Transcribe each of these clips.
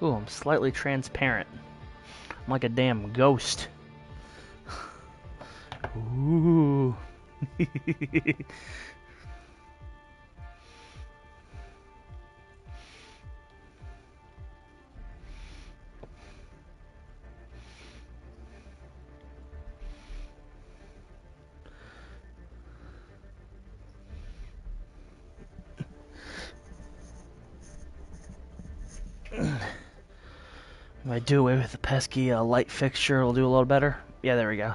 Ooh, I'm slightly transparent. I'm like a damn ghost. Ooh. If I do away with the pesky light fixture, it'll do a little better. Yeah, there we go.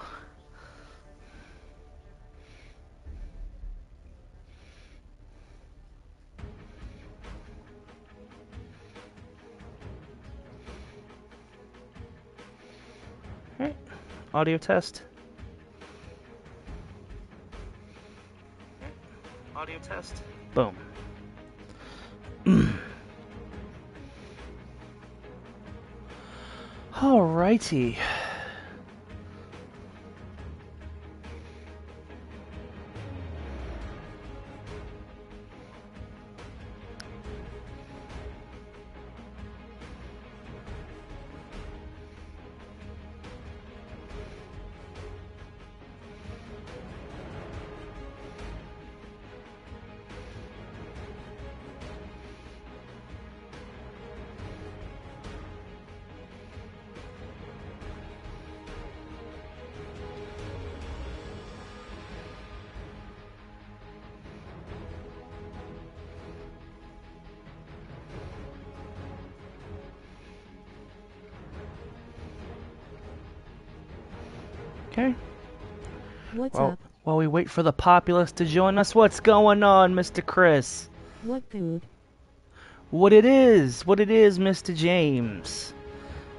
Alright, audio test. Audio test. Boom. Alrighty. Okay. What's up? While we wait for the populace to join us, what's going on, Mr. Chris? What good? What it is, Mr. James.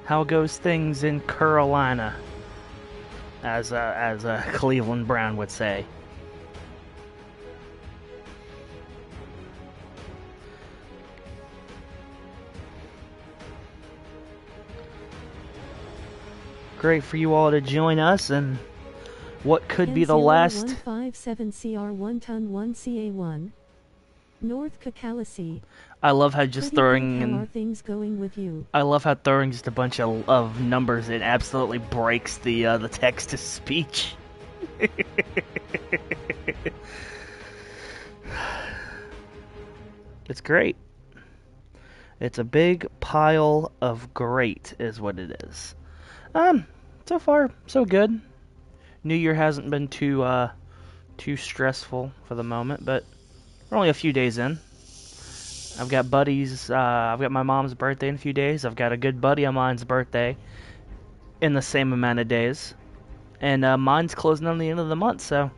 How goes things in Carolina? As a Cleveland Brown would say. Great for you all to join us, and what could be the last 157CR1 ton 1CA1 North Cacalacy. I love how just throwing in. How are things going with you? I love how throwing just a bunch of numbers, it absolutely breaks the text to speech. It's great. It's a big pile of great is what it is. So far so good. New Year hasn't been too stressful for the moment, but we're only a few days in. I've got buddies. I've got my mom's birthday in a few days. I've got a good buddy of mine's birthday in the same amount of days, and mine's closing on the end of the month. So,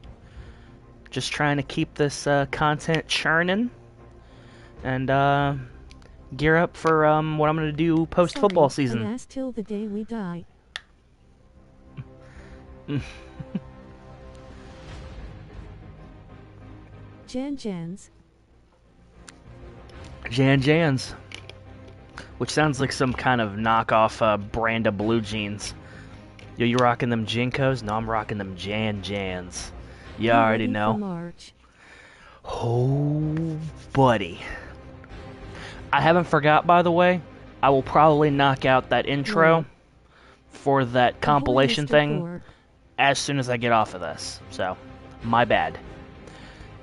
just trying to keep this content churning and gear up for what I'm going to do post football season. Last till the day we die. Jans. Jans. Which sounds like some kind of knockoff brand of blue jeans. Yo, you rocking them Jinkos? No, I'm rocking them Jans. You already know. March. Oh, buddy. I haven't forgot, by the way. I will probably knock out that intro for that compilation thing as soon as I get off of this. So, my bad.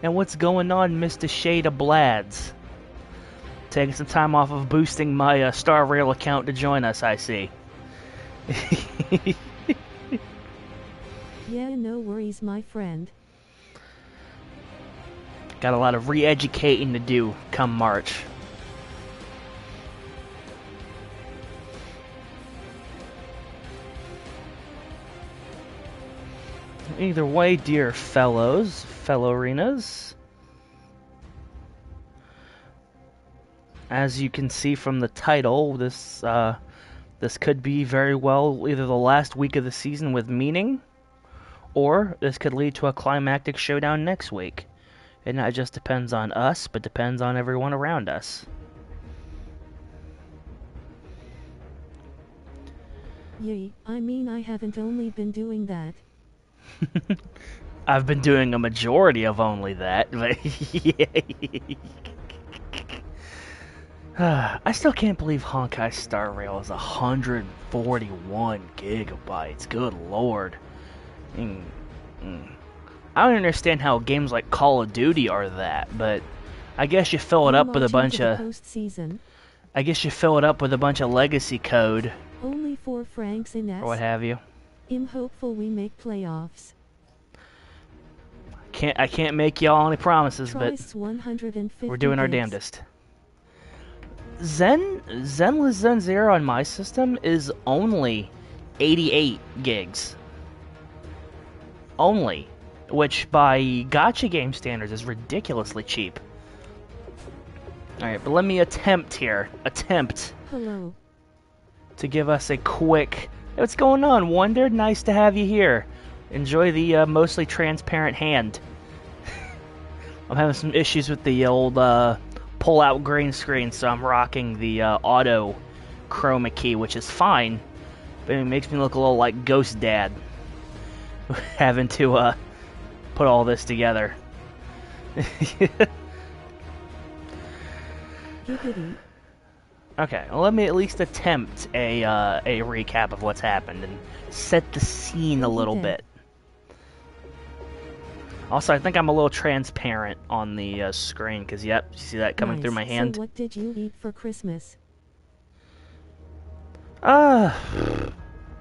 And what's going on, Mr. Shade of Blads? Taking some time off of boosting my Star Rail account to join us, I see. Yeah, no worries, my friend. Got a lot of re-educating to do come March. Either way, dear fellow-arenas, as you can see from the title, this could be very well either the last week of the season with meaning, or this could lead to a climactic showdown next week. It not just depends on us, but depends on everyone around us. Yay, I mean I haven't only been doing that. I've been doing a majority of only that, but I still can't believe Honkai Star Rail is 141 gigabytes. Good lord. Mm, mm. I don't understand how games like Call of Duty are that, but I guess you fill it We're up with a marching bunch to the of postseason. I guess you fill it up with a bunch of legacy code Only 4 francs in or what S. have you. I'm hopeful we make playoffs. I can't make y'all any promises, but Trice 150 we're doing our gigs. damnedest. Zenless Zen Zero on my system is only 88 gigs. Only. Which by gacha game standards is ridiculously cheap. Alright, but let me attempt Hello. to give us a quick... Hey, what's going on, Wonder? Nice to have you here. Enjoy the mostly transparent hand. I'm having some issues with the old pull-out green screen, so I'm rocking the auto chroma key, which is fine, but it makes me look a little like Ghost Dad, having to put all this together. Giggity. Okay, well, let me at least attempt a recap of what's happened and set the scene a little bit. Also, I think I'm a little transparent on the screen, because, yep, you see that coming through my hand? So what did you eat for Christmas? What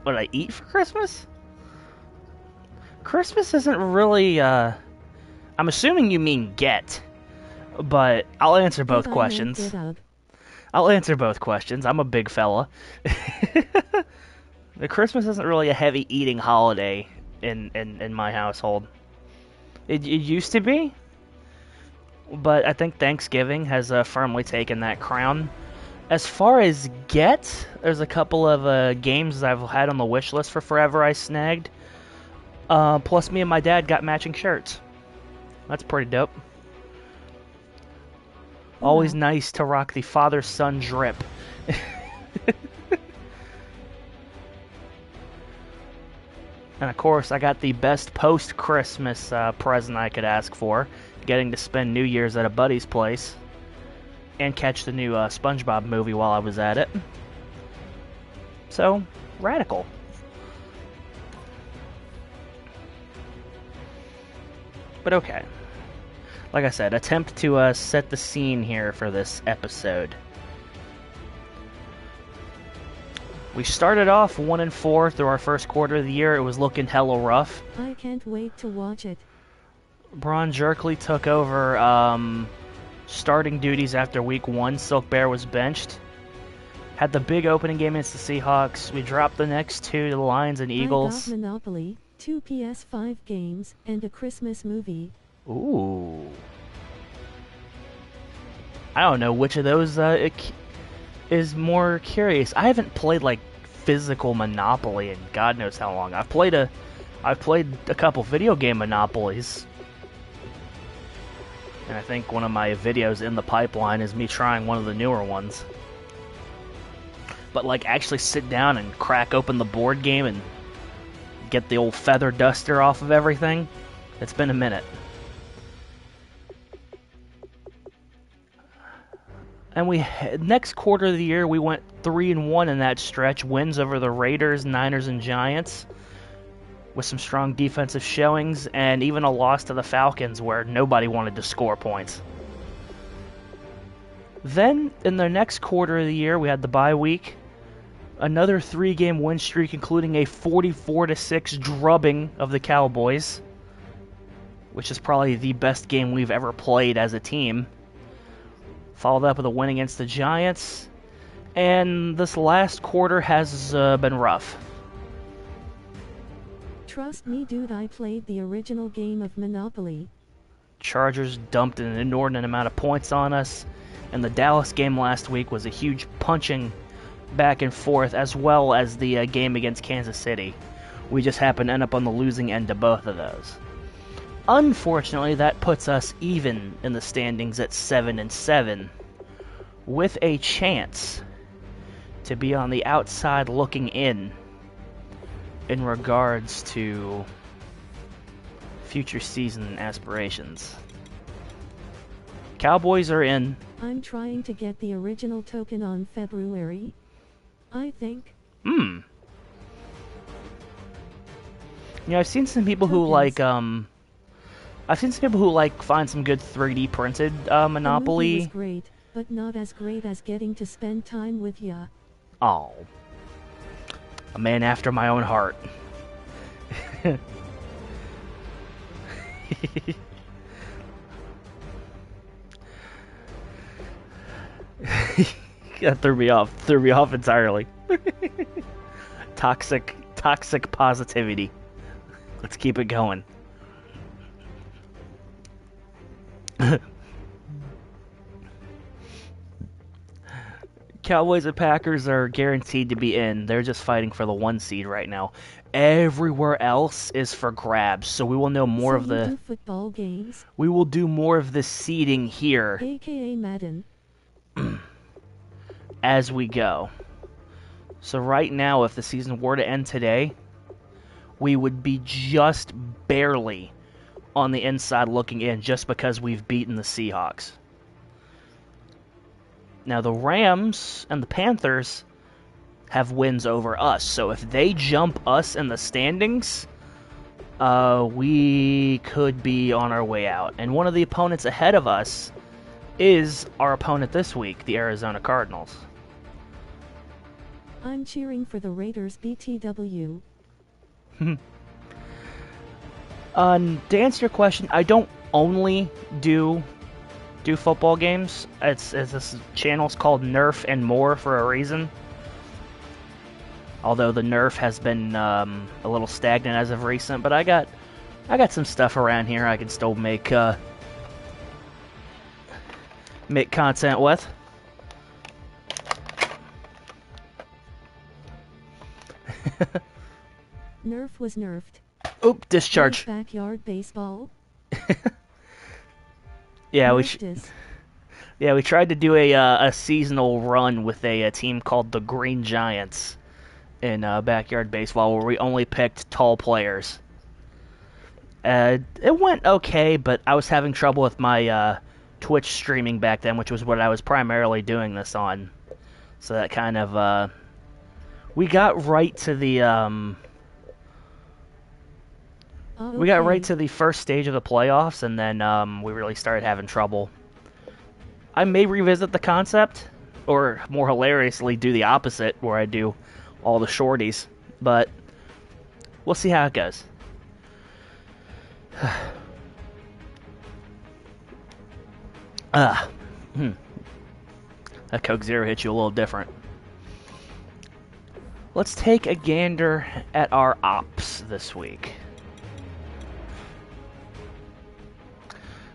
did I eat for Christmas? Christmas isn't really, I'm assuming you mean get, but I'll answer both questions. I'll answer both questions. I'm a big fella. The Christmas isn't really a heavy eating holiday in my household. It used to be, but I think Thanksgiving has firmly taken that crown. As far as get, there's a couple of games I've had on the wish list for forever I snagged. Plus me and my dad got matching shirts. That's pretty dope. Always nice to rock the father-son drip. And of course, I got the best post-Christmas present I could ask for, getting to spend New Year's at a buddy's place and catch the new SpongeBob movie while I was at it. So, radical. But okay. Like I said, attempt to set the scene here for this episode. We started off 1-4 through our first quarter of the year. It was looking hella rough. I can't wait to watch it. Braun Jerkley took over starting duties after week 1. Silk Bear was benched. Had the big opening game against the Seahawks. We dropped the next 2 to the Lions and Eagles. I got Monopoly, 2 PS5 games, and a Christmas movie. Ooh. I don't know which of those is more curious. I haven't played like physical Monopoly in God knows how long. I've played a couple video game Monopolies. And I think one of my videos in the pipeline is me trying one of the newer ones. But like actually sit down and crack open the board game and get the old feather duster off of everything, it's been a minute. And next quarter of the year, we went 3-1 in that stretch. Wins over the Raiders, Niners, and Giants, with some strong defensive showings, and even a loss to the Falcons where nobody wanted to score points. Then, in the next quarter of the year, we had the bye week. Another 3-game win streak, including a 44-6 drubbing of the Cowboys, which is probably the best game we've ever played as a team. Followed up with a win against the Giants. And this last quarter has been rough. Trust me, dude, I played the original game of Monopoly. Chargers dumped an inordinate amount of points on us. And the Dallas game last week was a huge punching back and forth, as well as the game against Kansas City. We just happened to end up on the losing end of both of those. Unfortunately, that puts us even in the standings at 7-7, with a chance to be on the outside looking in regards to future season aspirations. Cowboys are in, I'm trying to get the original token on February, I think. You know, I've seen some people who like, I've seen some people who like find some good 3D printed Monopoly. The movie was great, but not as great as getting to spend time with ya. Oh. A man after my own heart. That threw me off entirely. Toxic positivity. Let's keep it going. Cowboys and Packers are guaranteed to be in. They're just fighting for the 1 seed right now. Everywhere else is for grabs, so we will know more of the do football games. We will do more of the seeding here, aka Madden, as we go. So right now, if the season were to end today, we would be just barely on the inside looking in, just because we've beaten the Seahawks. Now, the Rams and the Panthers have wins over us, so if they jump us in the standings, we could be on our way out. And one of the opponents ahead of us is our opponent this week, the Arizona Cardinals. I'm cheering for the Raiders BTW. To answer your question, I don't only do football games. This channel's called Nerf and More for a reason. Although the Nerf has been a little stagnant as of recent, but I got some stuff around here I can still make content with. Nerf was nerfed. Oop, discharge. Backyard baseball. Yeah, we tried to do a seasonal run with a team called the Green Giants in backyard baseball, where we only picked tall players. It went okay, but I was having trouble with my Twitch streaming back then, which was what I was primarily doing this on. So that kind of we got right to the we got right to the first stage of the playoffs, and then we really started having trouble. I may revisit the concept, or more hilariously, do the opposite, where I do all the shorties, but we'll see how it goes. That Coke Zero hits you a little different. Let's take a gander at our ops this week.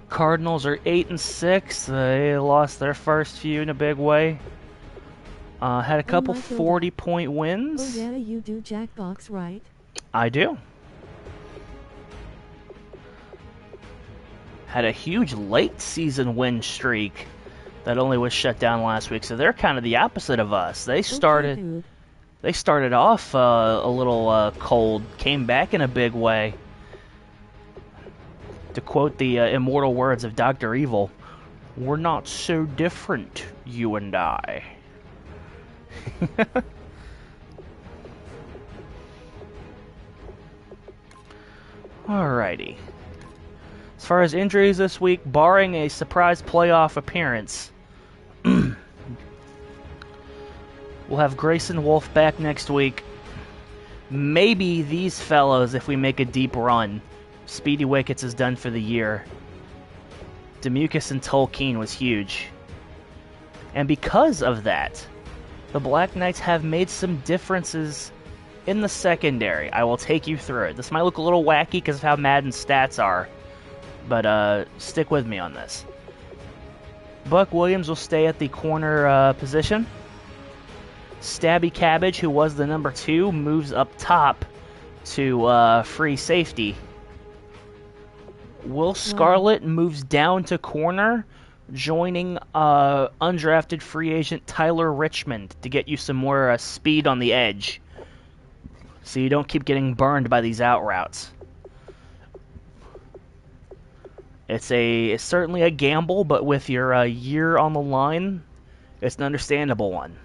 Cardinals are 8-6. They lost their first few in a big way. Had a couple 40-point wins. Oh yeah, you do Jackbox, right? I do. Had a huge late season win streak that only was shut down last week. So they're kind of the opposite of us. They started off a little cold, came back in a big way. To quote the immortal words of Dr. Evil, "We're not so different, you and I." Alrighty. As far as injuries this week, barring a surprise playoff appearance, we'll have Grayson Wolf back next week. Maybe these fellows if we make a deep run. Speedy Wickets is done for the year. Demucus and Tolkien was huge. And because of that, the Black Knights have made some differences in the secondary. I will take you through it. This might look a little wacky because of how Madden's stats are, but stick with me on this. Buck Williams will stay at the corner position. Stabby Cabbage, who was the number 2, moves up top to free safety. Will Scarlett moves down to corner, joining undrafted free agent Tyler Richmond to get you some more speed on the edge, so you don't keep getting burned by these out routes. It's certainly a gamble, but with your year on the line, it's an understandable one.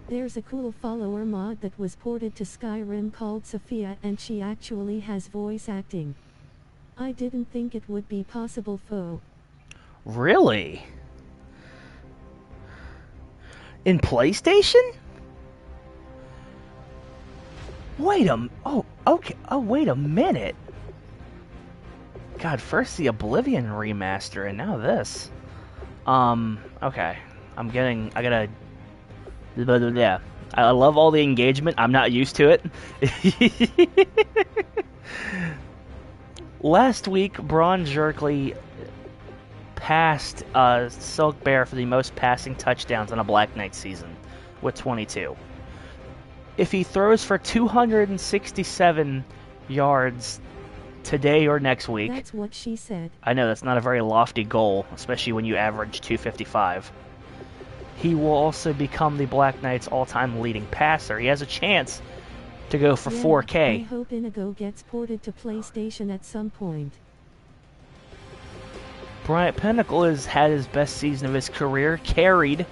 There's a cool follower mod that was ported to Skyrim called Sophia, and she actually has voice acting. I didn't think it would be possible, foe. Really? In PlayStation? Wait a minute. God, first the Oblivion remaster and now this. Okay. I gotta, yeah. I love all the engagement. I'm not used to it. Last week, Braun Jerkley passed Silk Bear for the most passing touchdowns in a Black Knight season with 22. If he throws for 267 yards today or next week... That's what she said. I know, that's not a very lofty goal, especially when you average 255. He will also become the Black Knight's all-time leading passer. He has a chance to go for 4K. I hope Inigo gets ported to PlayStation at some point. Bryant Pinnacle has had his best season of his career, carried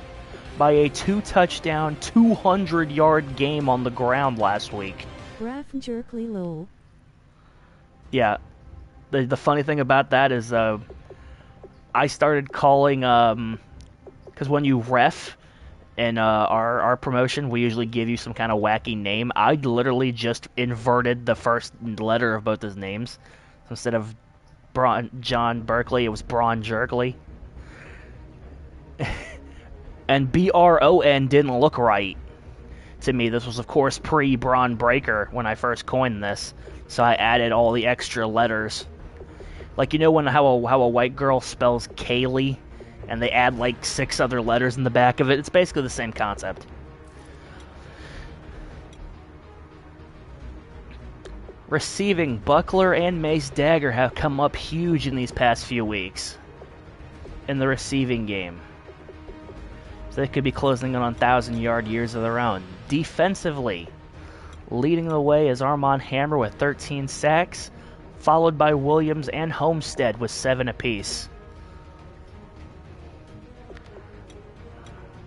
by a 2-touchdown, 200-yard game on the ground last week. Raf Jerkley lol. Yeah. The funny thing about that is I started calling... Because when you ref in our promotion, we usually give you some kind of wacky name. I literally just inverted the first letter of both his names. So instead of John Berkeley, it was Braun Jerkley. And BRON didn't look right to me. This was, of course, pre-Braun Breaker when I first coined this. So I added all the extra letters. Like, you know how a white girl spells Kaylee? And they add like 6 other letters in the back of it? It's basically the same concept. Receiving, Buckler and Mace Dagger have come up huge in these past few weeks in the receiving game. So they could be closing in on 1,000-yard years of their own. Defensively, leading the way is Armand Hammer with 13 sacks, followed by Williams and Homestead with 7 apiece.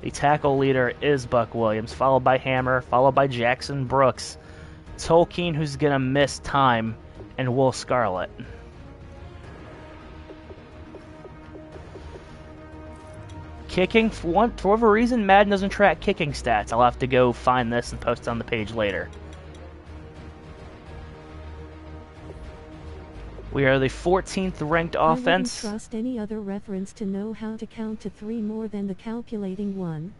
The tackle leader is Buck Williams, followed by Hammer, followed by Jackson Brooks, Tolkien, who's going to miss time, and Will Scarlett. Kicking, for whatever reason, Madden doesn't track kicking stats. I'll have to go find this and post it on the page later. We are the 14th ranked offense. I wouldn't trust any other reference to know how to count to 3 more than the calculating one.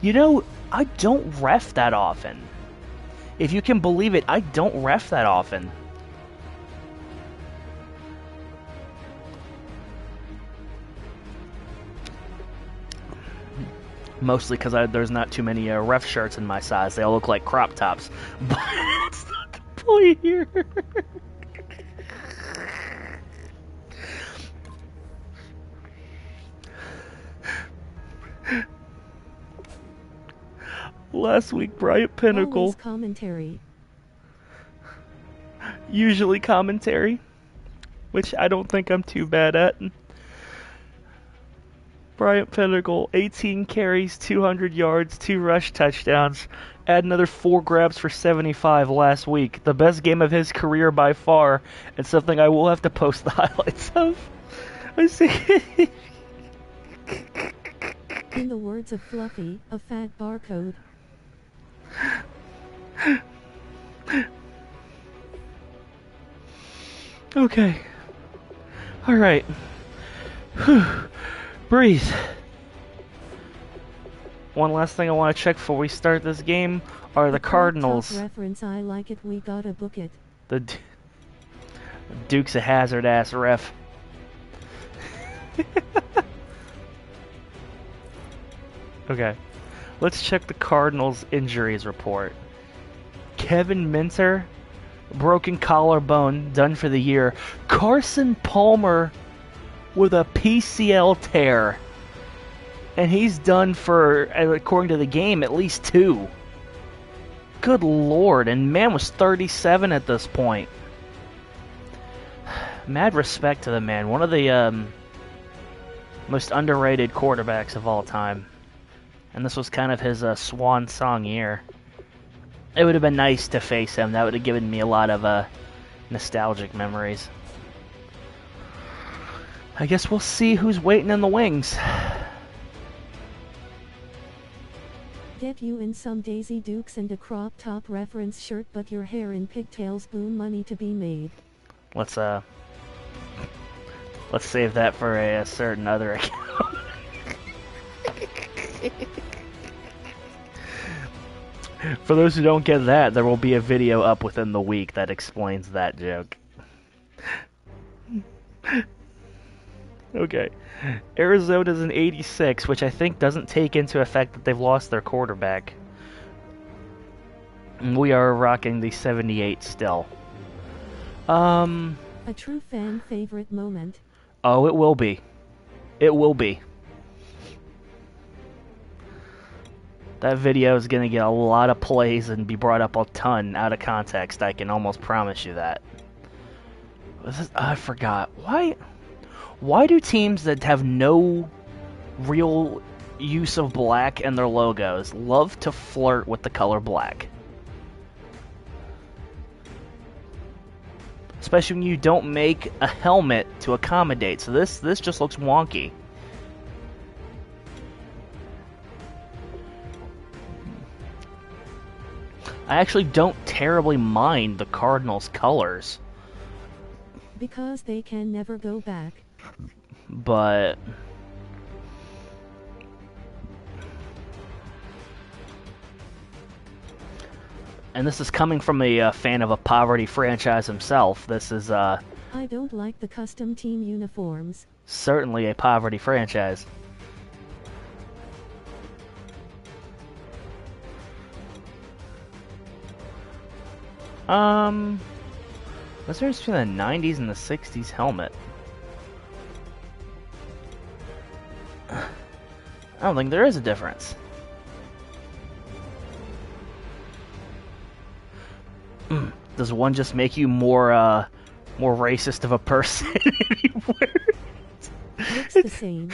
You know, I don't ref that often. If you can believe it, I don't ref that often. Mostly because there's not too many ref shirts in my size. They all look like crop tops. But that's not the point here. Last week, Bryant Pinnacle. Always commentary. Usually commentary, which I don't think I'm too bad at. Bryant Pinnacle, 18 carries, 200 yards, 2 rush touchdowns. Add another 4 grabs for 75 last week. The best game of his career by far, and something I will have to post the highlights of. I see. In the words of Fluffy, a fat barcode. Okay. Alright. Breathe. One last thing I want to check before we start this game are the Cardinals. Reference, I like it, we gotta book it. The Duke's a hazard ass ref. Okay. Let's check the Cardinals injuries report. Kevin Minter, broken collarbone, done for the year. Carson Palmer with a PCL tear. And he's done for, according to the game, at least 2. Good lord, and man was 37 at this point. Mad respect to the man. One of the most underrated quarterbacks of all time. And this was kind of his swan song year. It would have been nice to face him. That would have given me a lot of nostalgic memories. I guess we'll see who's waiting in the wings. Get you in some Daisy Dukes and a crop top reference shirt, but your hair in pigtails. Boom, money to be made. Let's save that for a certain other account. For those who don't get that, there will be a video up within the week that explains that joke. Okay. Arizona's an 86, which I think doesn't take into effect that they've lost their quarterback. And we are rocking the 78 still. A true fan favorite moment. Oh, it will be. It will be. That video is going to get a lot of plays and be brought up a ton out of context. I can almost promise you that. I forgot. Why do teams that have no real use of black in their logos love to flirt with the color black? Especially when you don't make a helmet to accommodate. So this just looks wonky. I actually don't terribly mind the Cardinals' colors. Because they can never go back. But... and this is coming from a fan of a poverty franchise himself. This is, I don't like the custom team uniforms. Certainly a poverty franchise. What's the difference between the 90s and the 60s helmet? I don't think there is a difference. Does one just make you more racist of a person? Looks the same.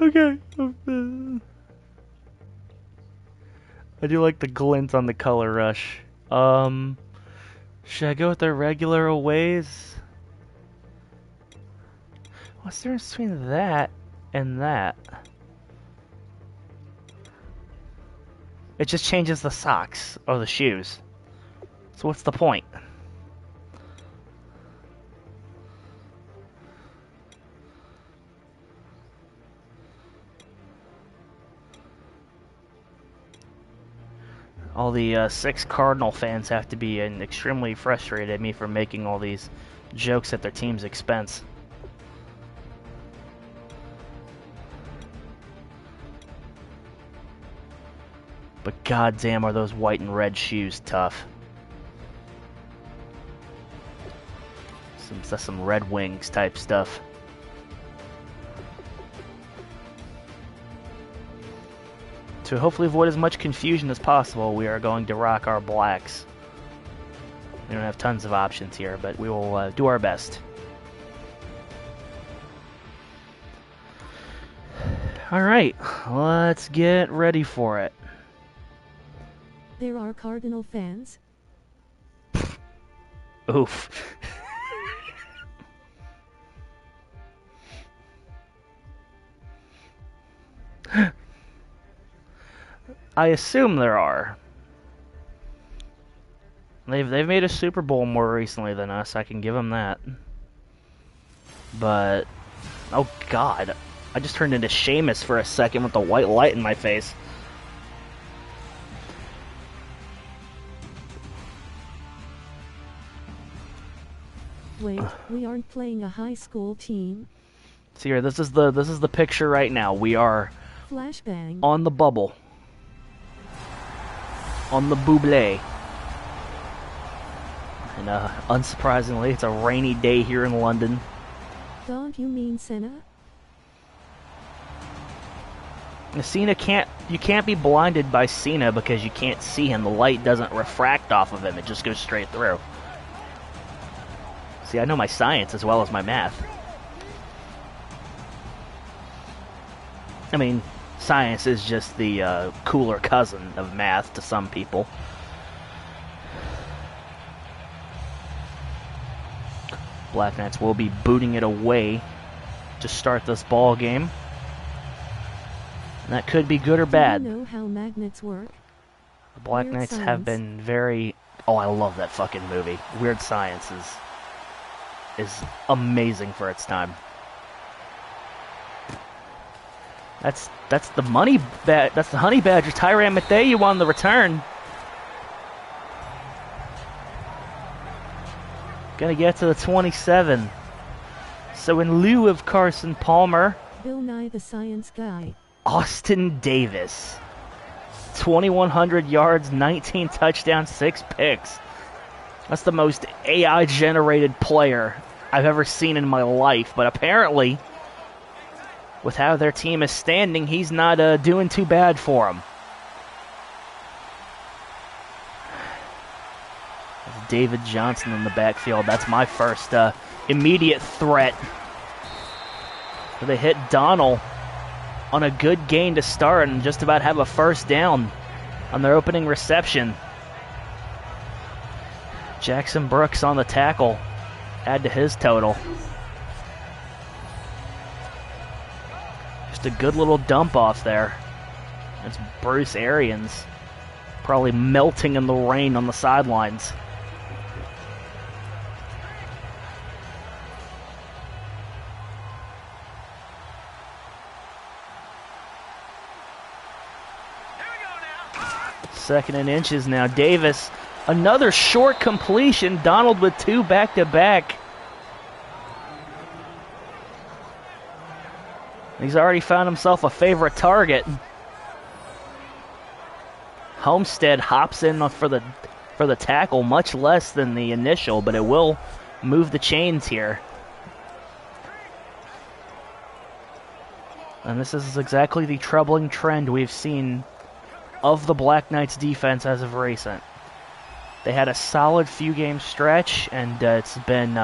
Okay. I do like the glint on the color rush. Should I go with the regular aways? What's the difference between that and that? It just changes the socks or the shoes. So what's the point? All the 6 Cardinal fans have to be extremely frustrated at me for making all these jokes at their team's expense. But goddamn, are those white and red shoes tough. Some Red Wings type stuff. To hopefully avoid as much confusion as possible, we are going to rock our blacks. We don't have tons of options here, but we will do our best. Alright, let's get ready for it. There are Cardinal fans? Oof. I assume there are. They've made a Super Bowl more recently than us, I can give them that. But oh god, I just turned into Seamus for a second with the white light in my face. Wait, we aren't playing a high school team. See here, this is the picture right now. We are Flashbang. on the bubble. On the buble. And unsurprisingly, it's a rainy day here in London. Don't you mean Senna? You can't be blinded by Cena because you can't see him. The light doesn't refract off of him. It just goes straight through. See, I know my science as well as my math. I mean, science is just the cooler cousin of math to some people. Black Knights will be booting it away to start this ball game. And that could be good or bad. Do you know how magnets work? The Black Weird Knights Science. have been very... Oh, I love that fucking movie. Weird Science is amazing for its time. That's the that's the Honey Badger. Tyrann Mathieu on the return. Gonna get to the 27. So in lieu of Carson Palmer, Bill Nye the Science Guy. Austin Davis. 2,100 yards, 19 touchdowns, 6 picks. That's the most AI-generated player I've ever seen in my life. But apparently, with how their team is standing, he's not doing too bad for them. David Johnson in the backfield. That's my first immediate threat. They hit Donald on a good gain to start and just about have a first down on their opening reception. Jackson Brooks on the tackle. Add to his total. Just a good little dump off there. It's Bruce Arians probably melting in the rain on the sidelines. Second and inches now. Davis, another short completion. Donald with 2 back-to-back. He's already found himself a favorite target. Homestead hops in for the tackle, much less than the initial, but it will move the chains here. And this is exactly the troubling trend we've seen of the Black Knights defense as of recent. They had a solid few game stretch, and it's been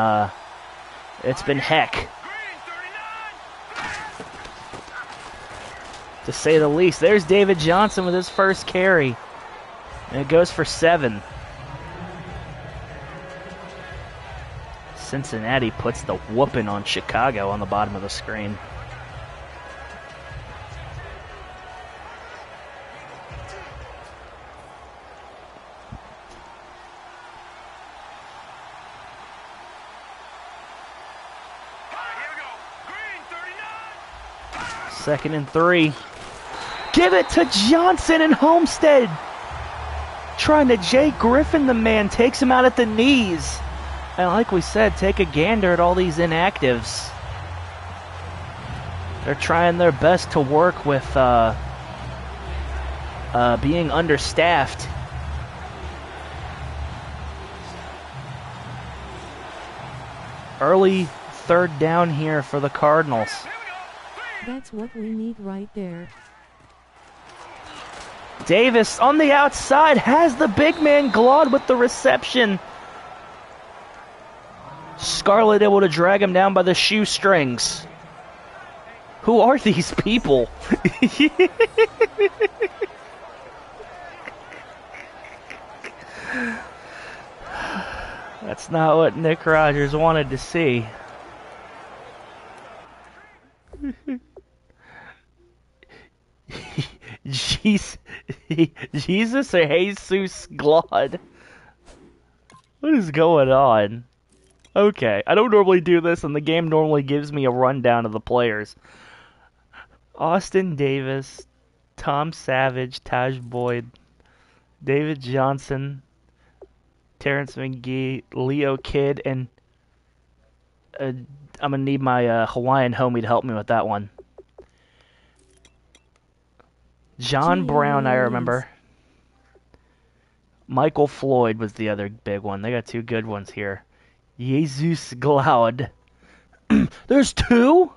heck, to say the least. There's David Johnson with his first carry, and it goes for 7. Cincinnati puts the whooping on Chicago on the bottom of the screen. Second and 3. Give it to Johnson and Homestead. Trying to Jay Griffin the man. Takes him out at the knees. And like we said, take a gander at all these inactives. They're trying their best to work with being understaffed. Early third down here for the Cardinals. That's what we need right there. Davis on the outside has the big man Glaude with the reception. Scarlett able to drag him down by the shoestrings. Who are these people? That's not what Nick Rogers wanted to see. Jesus or Jesus Glaude? What is going on? Okay, I don't normally do this, and the game normally gives me a rundown of the players. Austin Davis, Tom Savage, Taj Boyd, David Johnson, Terrence McGee, Leo Kidd, and I'm going to need my Hawaiian homie to help me with that one. John Brown, I remember. Michael Floyd was the other big one. They got 2 good ones here. Jesus Glaude. There's 2?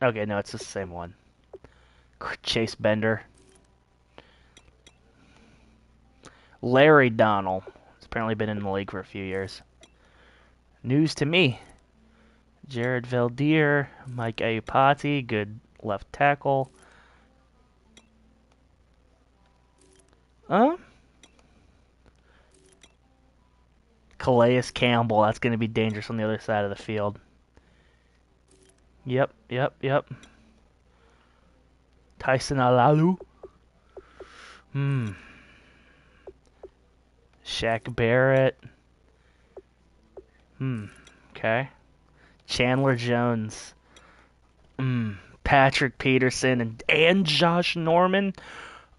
Okay, no, it's the same one. Chase Bender. Larry Donnell. He's apparently been in the league for a few years. News to me. Jared Valdir, Mike Ayupati, good left tackle. Calais Campbell, that's going to be dangerous on the other side of the field. Yep. Tyson Alalu. Shaq Barrett. Okay. Chandler Jones. Patrick Peterson and Josh Norman.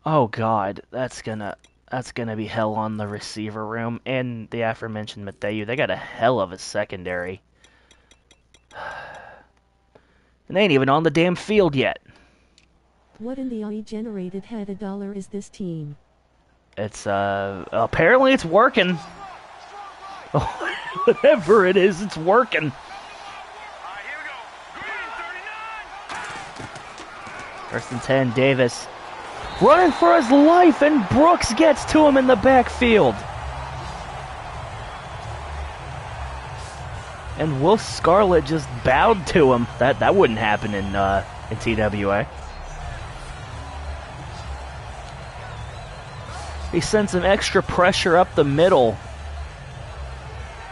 Oh God, that's gonna be hell on the receiver room and the aforementioned Matthew. They got a hell of a secondary. And they ain't even on the damn field yet. What in the AI generated head a dollar is this team? It's apparently it's working. Whatever it is, it's working. First and 10, Davis. Running for his life, and Brooks gets to him in the backfield. And Will Scarlett just bowed to him. That wouldn't happen in TWA. He sent some extra pressure up the middle.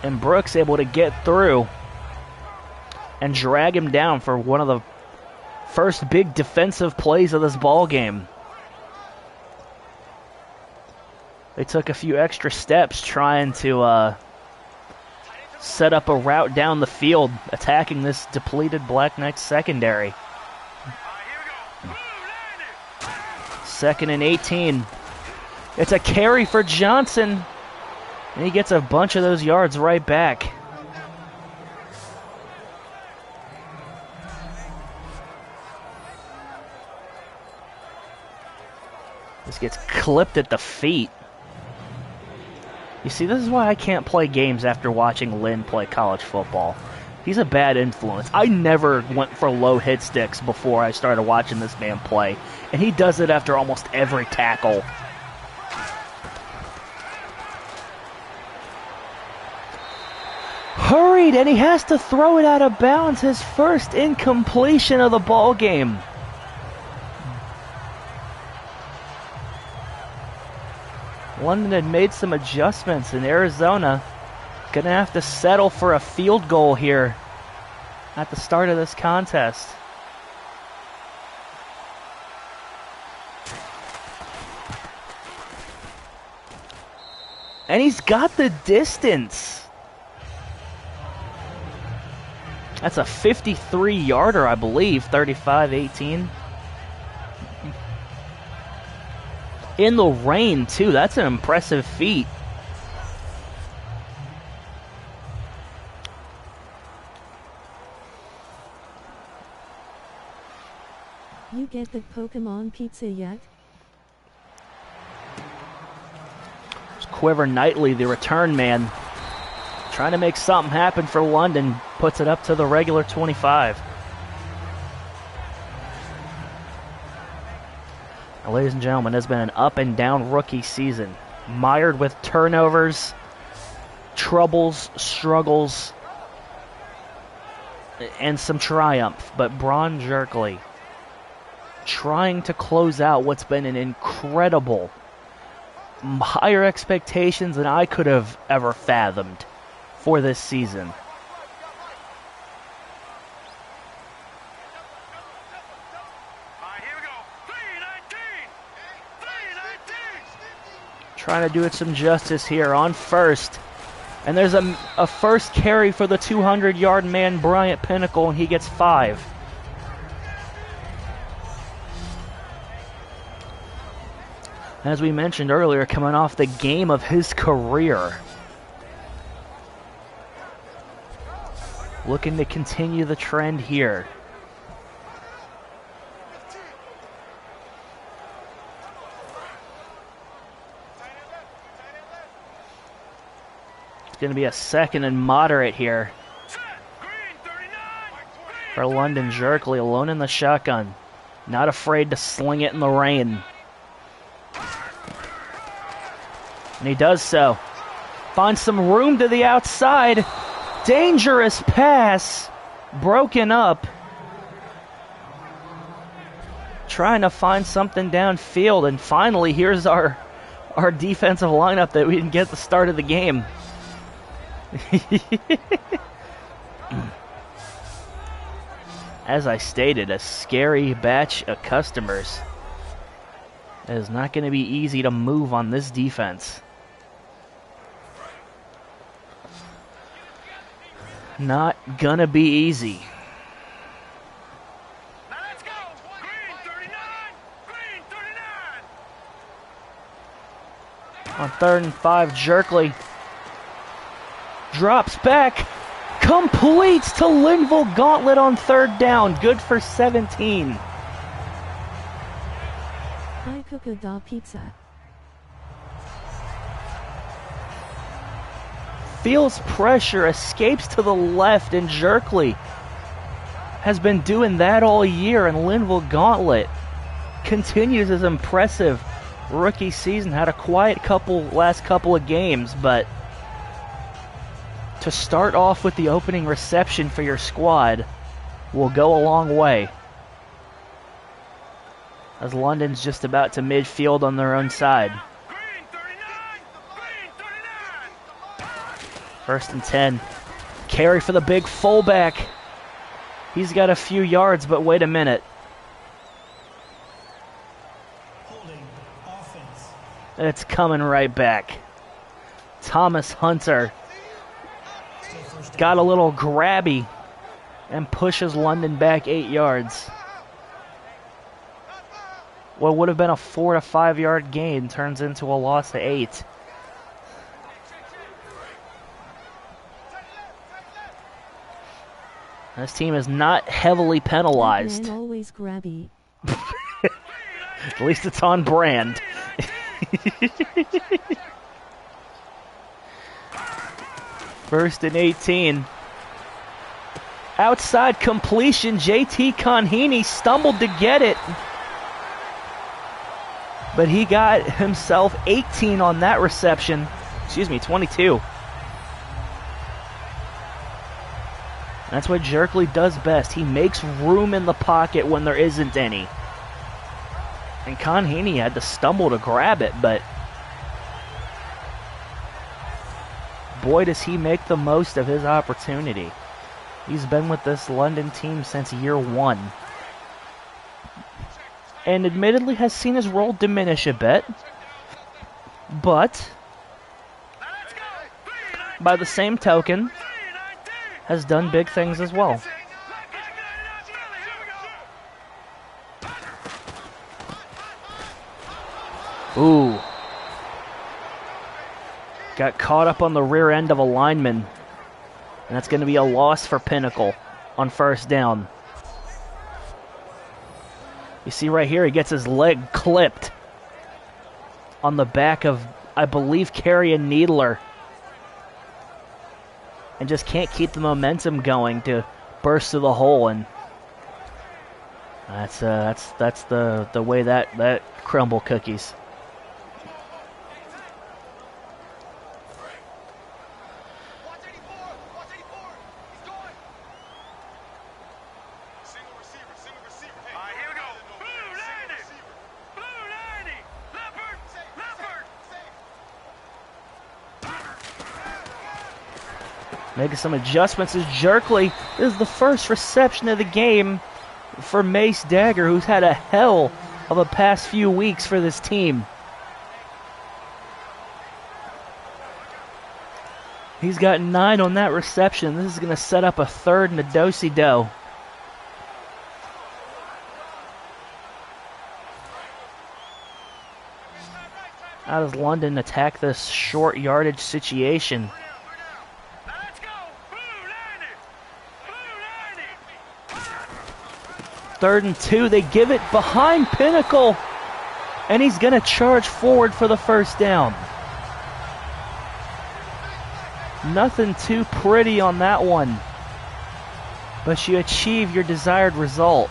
And Brooks able to get through and drag him down for one of the first big defensive plays of this ball game. They took a few extra steps trying to set up a route down the field, attacking this depleted Black Knights secondary. 2nd and 18. It's a carry for Johnson, and he gets a bunch of those yards right back. This gets clipped at the feet. You see, this is why I can't play games after watching Lynn play college football. He's a bad influence. I never went for low hit sticks before I started watching this man play, and he does it after almost every tackle. Hurried, and he has to throw it out of bounds. His first incompletion of the ball game. London had made some adjustments, and Arizona gonna have to settle for a field goal here at the start of this contest. And he's got the distance. That's a 53-yarder, I believe, 35-18. In the rain, too. That's an impressive feat. You get the Pokemon pizza yet? It's Quiver Knightley, the return man, trying to make something happen for London. Puts it up to the regular 25. Now, ladies and gentlemen, it's been an up and down rookie season, mired with turnovers, troubles, struggles, and some triumph. But Braun Jerkley trying to close out what's been an incredible, higher expectations than I could have ever fathomed for this season. Trying to do it some justice here on first. And there's a first carry for the 200-yard man, Bryant Pinnacle, and he gets 5. As we mentioned earlier, coming off the game of his career. Looking to continue the trend here. It's going to be a 2nd and moderate here. for London. Jerkley alone in the shotgun. Not afraid to sling it in the rain. And he does so. Finds some room to the outside. Dangerous pass. Broken up. Trying to find something downfield. And finally, here's our defensive lineup that we didn't get at the start of the game. As I stated, a scary batch of customers. It is not going to be easy to move on this defense. Not gonna be easy. Now let's go. Green 39. Green 39. On 3rd and 5, Jerkley drops back, completes to Linville Gauntlet on 3rd down. Good for 17. I cook a da pizza. Feels pressure, escapes to the left, and Jerkley has been doing that all year, and Linville Gauntlet continues his impressive rookie season. Had a quiet last couple of games, but to start off with the opening reception for your squad will go a long way. As London's just about to midfield on their own side. Green 39. Green 39. 1st and 10. Carry for the big fullback. He's got a few yards, but wait a minute. Holding offense. It's coming right back. Thomas Hunter got a little grabby and pushes London back 8 yards. What would have been a 4 to 5 yard gain turns into a loss of 8. This team is not heavily penalized. Man always grabby. At least it's on brand. First and 18. Outside completion. JT Conheeney stumbled to get it. But he got himself 18 on that reception. 22. That's what Jerkley does best. He makes room in the pocket when there isn't any. And Conheeney had to stumble to grab it, but boy, does he make the most of his opportunity. He's been with this London team since year 1. And admittedly has seen his role diminish a bit. But by the same token, has done big things as well. Ooh. Got caught up on the rear end of a lineman. And that's going to be a loss for Pinnacle on 1st down. You see right here, he gets his leg clipped on the back of, I believe, Carrion Needler. And just can't keep the momentum going to burst through the hole, and that's the way that crumble cookies. Making some adjustments as Jerkley. This is the first reception of the game for Mace Dagger, who's had a hell of a past few weeks for this team. He's got 9 on that reception. This is going to set up a 3rd and a do-si-do. How does London attack this short yardage situation? 3rd and 2, they give it behind Pinnacle, and he's going to charge forward for the 1st down. Nothing too pretty on that one. but you achieve your desired result.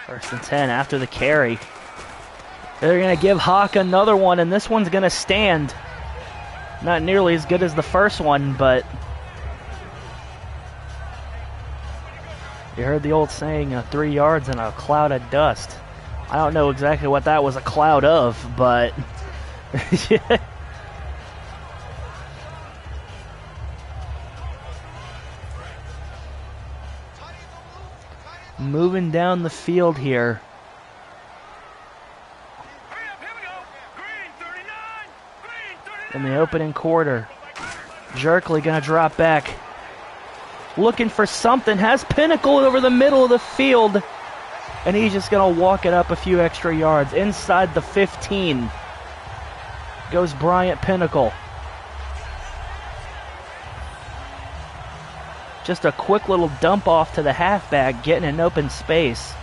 First and 10 after the carry. They're going to give Hawk another one, and this one's going to stand. Not nearly as good as the first one, but you heard the old saying, 3 yards and a cloud of dust. I don't know exactly what that was a cloud of, but yeah. Moving down the field here. In the opening quarter. Jerkley gonna drop back. Looking for something. Has Pinnacle over the middle of the field. And he's just gonna walk it up a few extra yards. Inside the 15 goes Bryant Pinnacle. Just a quick little dump off to the halfback, getting an open space.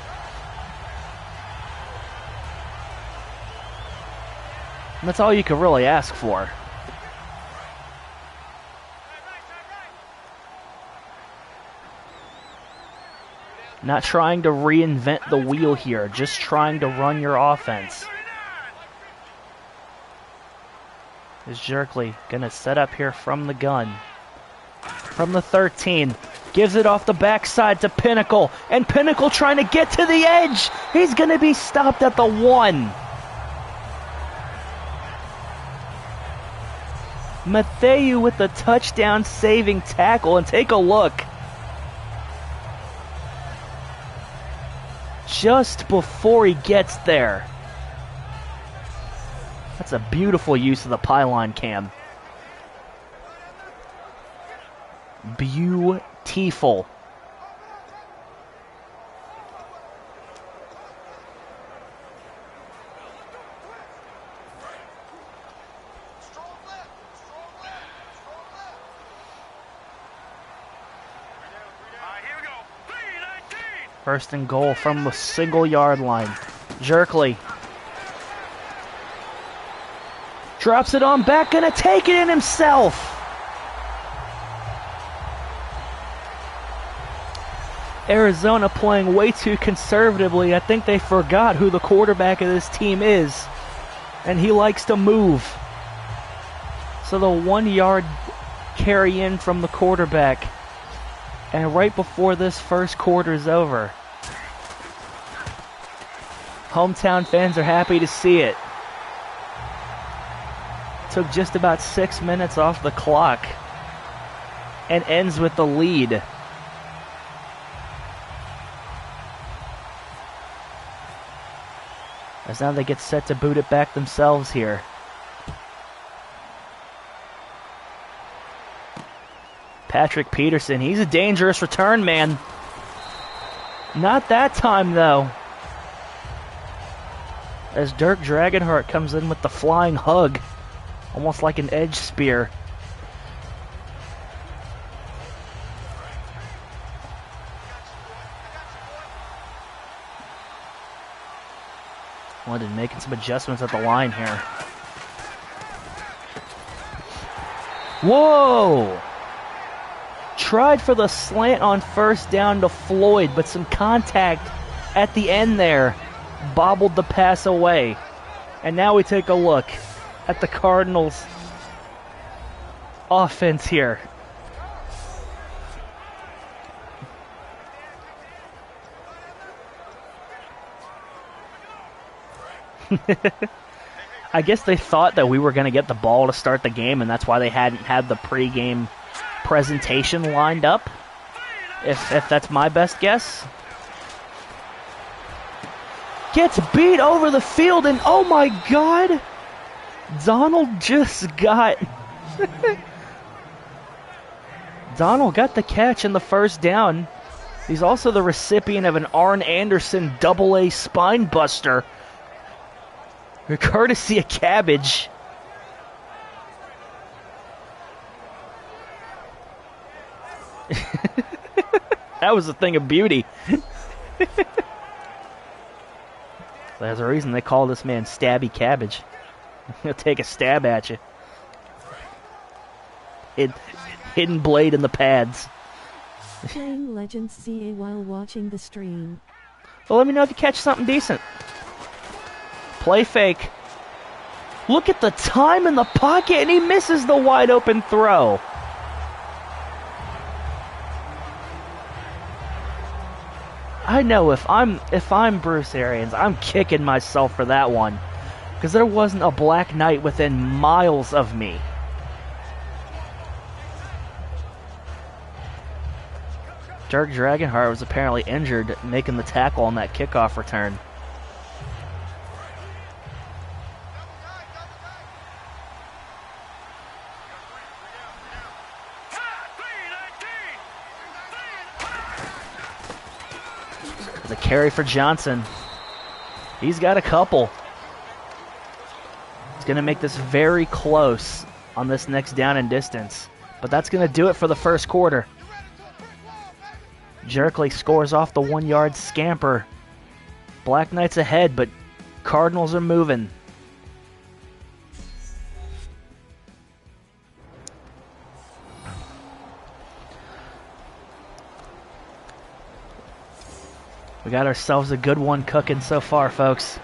And that's all you could really ask for. Not trying to reinvent the wheel here, just trying to run your offense. Is Jerkley gonna set up here from the gun? From the 13, gives it off the backside to Pinnacle, and Pinnacle trying to get to the edge. He's going to be stopped at the 1. Matthew with the touchdown saving tackle, and take a look. Just before he gets there. That's a beautiful use of the pylon cam. Beautiful. First and goal from the single yard line. Jerkley drops it on back, gonna take it in himself. Arizona playing way too conservatively. I think they forgot who the quarterback of this team is, and he likes to move. So the 1 yard carry in from the quarterback, and right before this first quarter is over. Hometown fans are happy to see it. Took just about 6 minutes off the clock and ends with the lead. As now they get set to boot it back themselves here. Patrick Peterson, he's a dangerous return man. Not that time though. As Dirk Dragonheart comes in with the flying hug. Almost like an edge spear. London making some adjustments at the line here. Whoa! Tried for the slant on first down to Floyd, but some contact at the end there bobbled the pass away. And now we take a look at the Cardinals' offense here. I guess they thought that we were going to get the ball to start the game, and that's why they hadn't had the pregame presentation lined up, if that's my best guess. Gets beat over the field, and oh my god, Donald just got Donald got the catch in the first down. He's also the recipient of an Arn Anderson AA spine buster, courtesy of Cabbage. That was a thing of beauty. There's a reason they call this man Stabby Cabbage. He'll take a stab at you. Hidden blade in the pads. Playing Legends ZA while watching the stream. Well, let me know if you catch something decent. Play fake. Look at the time in the pocket, and he misses the wide open throw. I know if I'm Bruce Arians, I'm kicking myself for that one, because there wasn't a Black Knight within miles of me. Dirk Dragonheart was apparently injured making the tackle on that kickoff return. The carry for Johnson. He's got a couple. He's going to make this very close on this next down and distance. But that's going to do it for the first quarter. Jerkley scores off the 1-yard scamper. Black Knights ahead, but Cardinals are moving. We got ourselves a good one cooking so far, folks.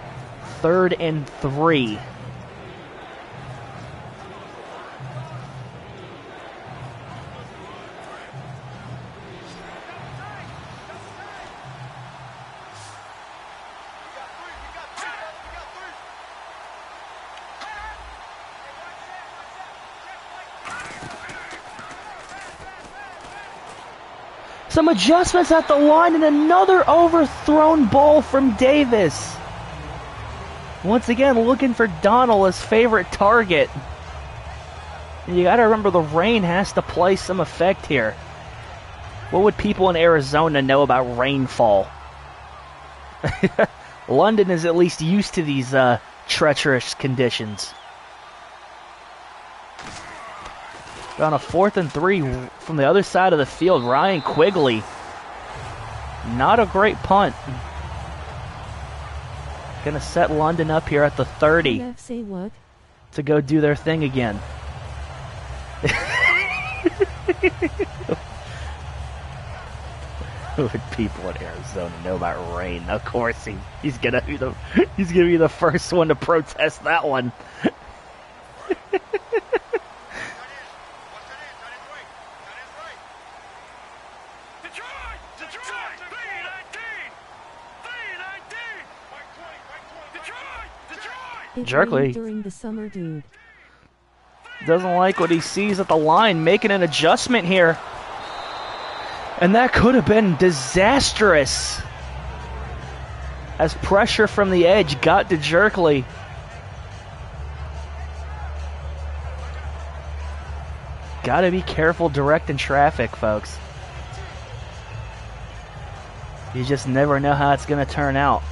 3rd and 3. Some adjustments at the line and another overthrown ball from Davis. Once again, looking for Donald, his favorite target. And you got to remember the rain has to play some effect here. What would people in Arizona know about rainfall? London is at least used to these treacherous conditions. On a 4th and 3 from the other side of the field, Ryan Quigley. Not a great punt. Gonna set London up here at the 30 say what? to go do their thing again. Who would people in Arizona know about rain? Of course, he's gonna be the first one to protest that one. Jerkley during the summer, dude. Doesn't like what he sees at the line, making an adjustment here. And that could have been disastrous. As pressure from the edge got to Jerkley. Gotta be careful directing traffic, folks. You just never know how it's going to turn out.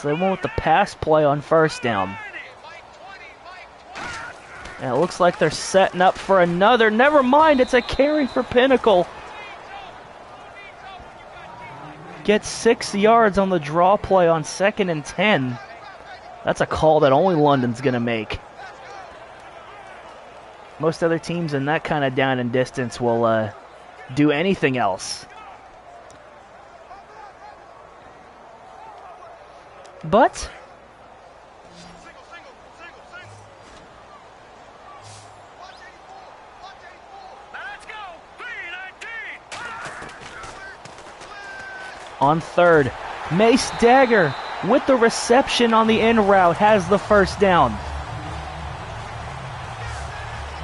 So they went with the pass play on first down. And it looks like they're setting up for another. Never mind, it's a carry for Pinnacle. Gets 6 yards on the draw play on 2nd and 10. That's a call that only London's going to make. Most other teams in that kind of down and distance will do anything else. But on 3rd, Mace Dagger with the reception on the in route has the first down.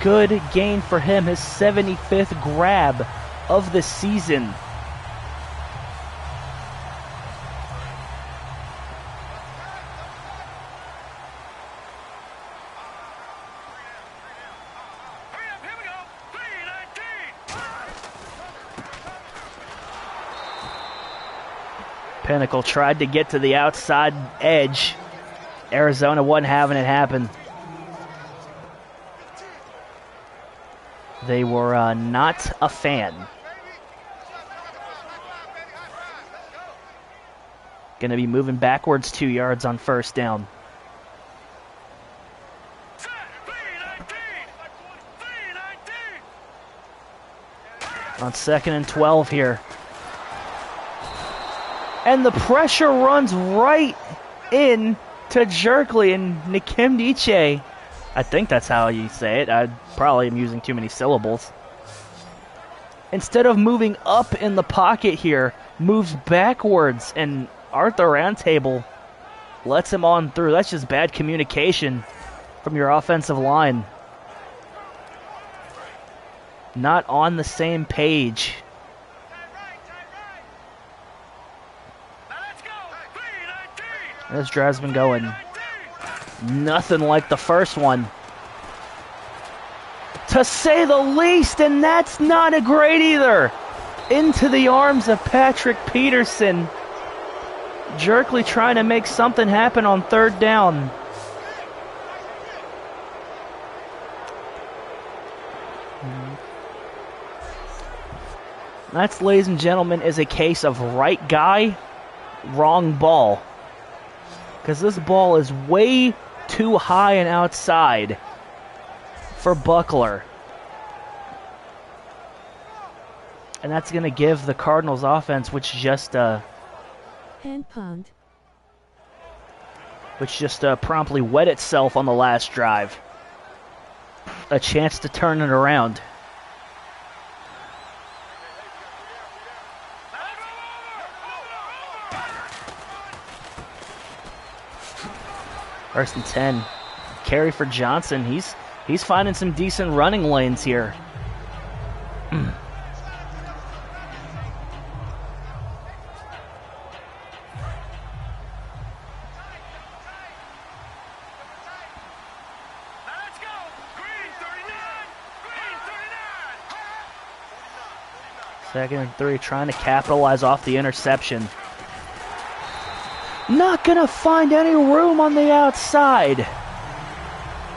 Good gain for him, his 75th grab of the season. Pinnacle tried to get to the outside edge. Arizona wasn't having it happen. They were not a fan. Going to be moving backwards 2 yards on first down. On 2nd and 12 here. And the pressure runs right in to Jerkley and Nikemdiche. I think that's how you say it. I probably am using too many syllables. Instead of moving up in the pocket here, moves backwards, and Arthur Roundtable lets him on through. That's just bad communication from your offensive line. Not on the same page. This drive's been going nothing like the first one, to say the least, and that's not a great either. Into the arms of Patrick Peterson. Jerkley trying to make something happen on 3rd down. That's, ladies and gentlemen, is a case of right guy, wrong ball. Because this ball is way too high and outside for Buckler. And that's going to give the Cardinals offense, which just hand punt, promptly wet itself on the last drive, a chance to turn it around. First and 10. Carry for Johnson. He's finding some decent running lanes here. Second and 3, trying to capitalize off the interception. Not gonna find any room on the outside.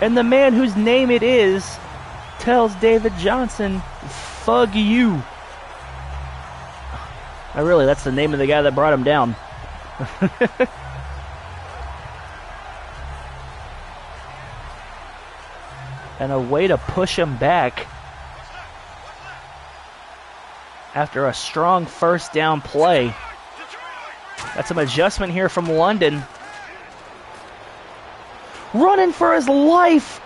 And the man whose name it is tells David Johnson, "Fug you." Really, that's the name of the guy that brought him down. And a way to push him back after a strong first down play. That's some adjustment here from London. Running for his life.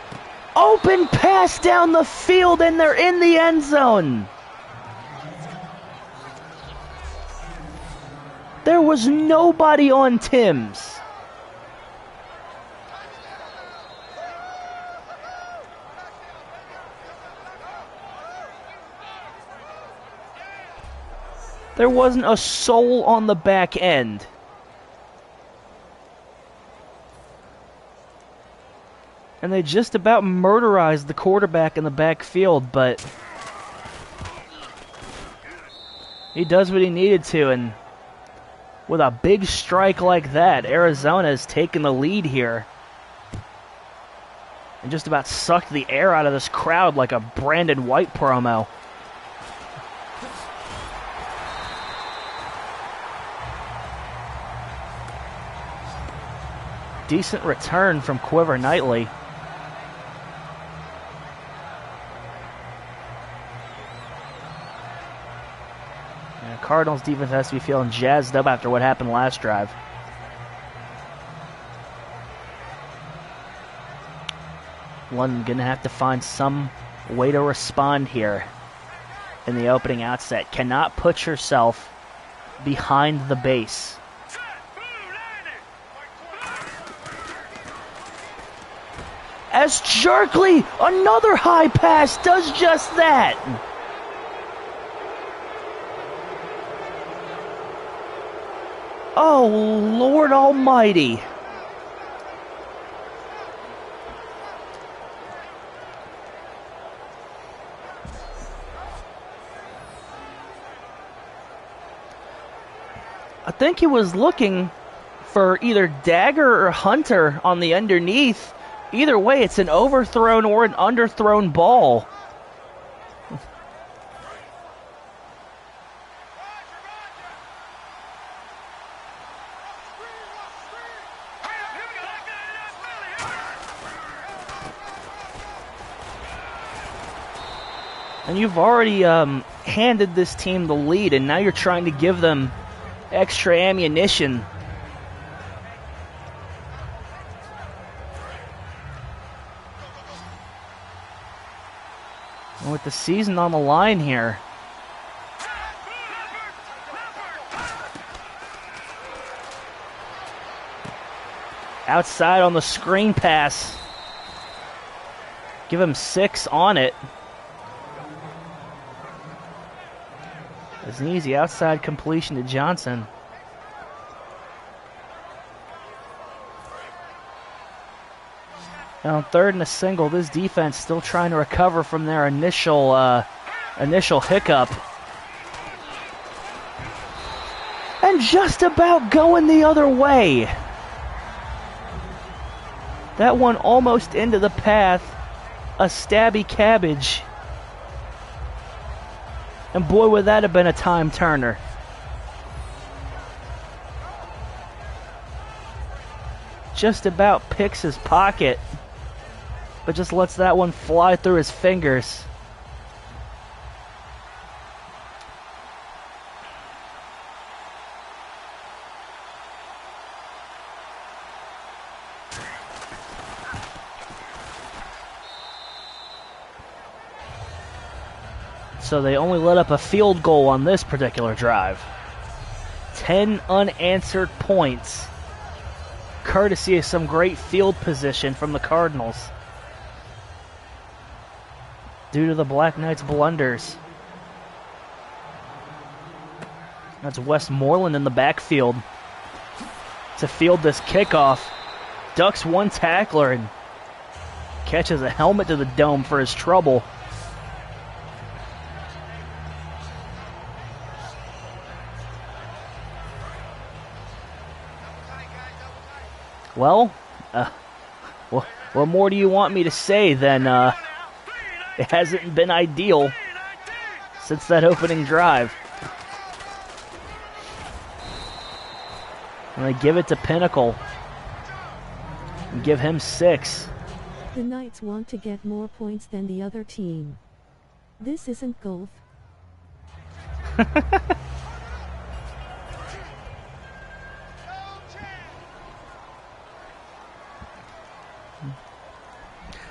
Open pass down the field, and they're in the end zone. There was nobody on Tim's. There wasn't a soul on the back end. And they just about murderized the quarterback in the backfield, but he does what he needed to, and with a big strike like that, Arizona has taken the lead here and just about sucked the air out of this crowd like a Brandon White promo. Decent return from Quiver Knightley. And Cardinals defense has to be feeling jazzed up after what happened last drive. London gonna have to find some way to respond here in the opening outset. Cannot put yourself behind the base. As Jerkley, another high pass, does just that. Oh, Lord Almighty. I think he was looking for either Dagger or Hunter on the underneath. Either way, it's an overthrown or an underthrown ball. And you've already handed this team the lead, and now you're trying to give them extra ammunition. And with the season on the line here. Outside on the screen pass. Give him 6 on it. It's an easy outside completion to Johnson. Now on 3rd and a single, this defense still trying to recover from their initial hiccup. And just about going the other way. That one almost into the path. A stabby cabbage. And boy, would that have been a time turner. Just about picks his pocket, but just lets that one fly through his fingers. So they only let up a field goal on this particular drive. 10 unanswered points, courtesy of some great field position from the Cardinals, due to the Black Knights' blunders. That's Westmoreland in the backfield to field this kickoff. Ducks one tackler and catches a helmet to the dome for his trouble. Well, what more do you want me to say than it hasn't been ideal since that opening drive. And they give it to Pinnacle and give him 6. The Knights want to get more points than the other team. This isn't golf.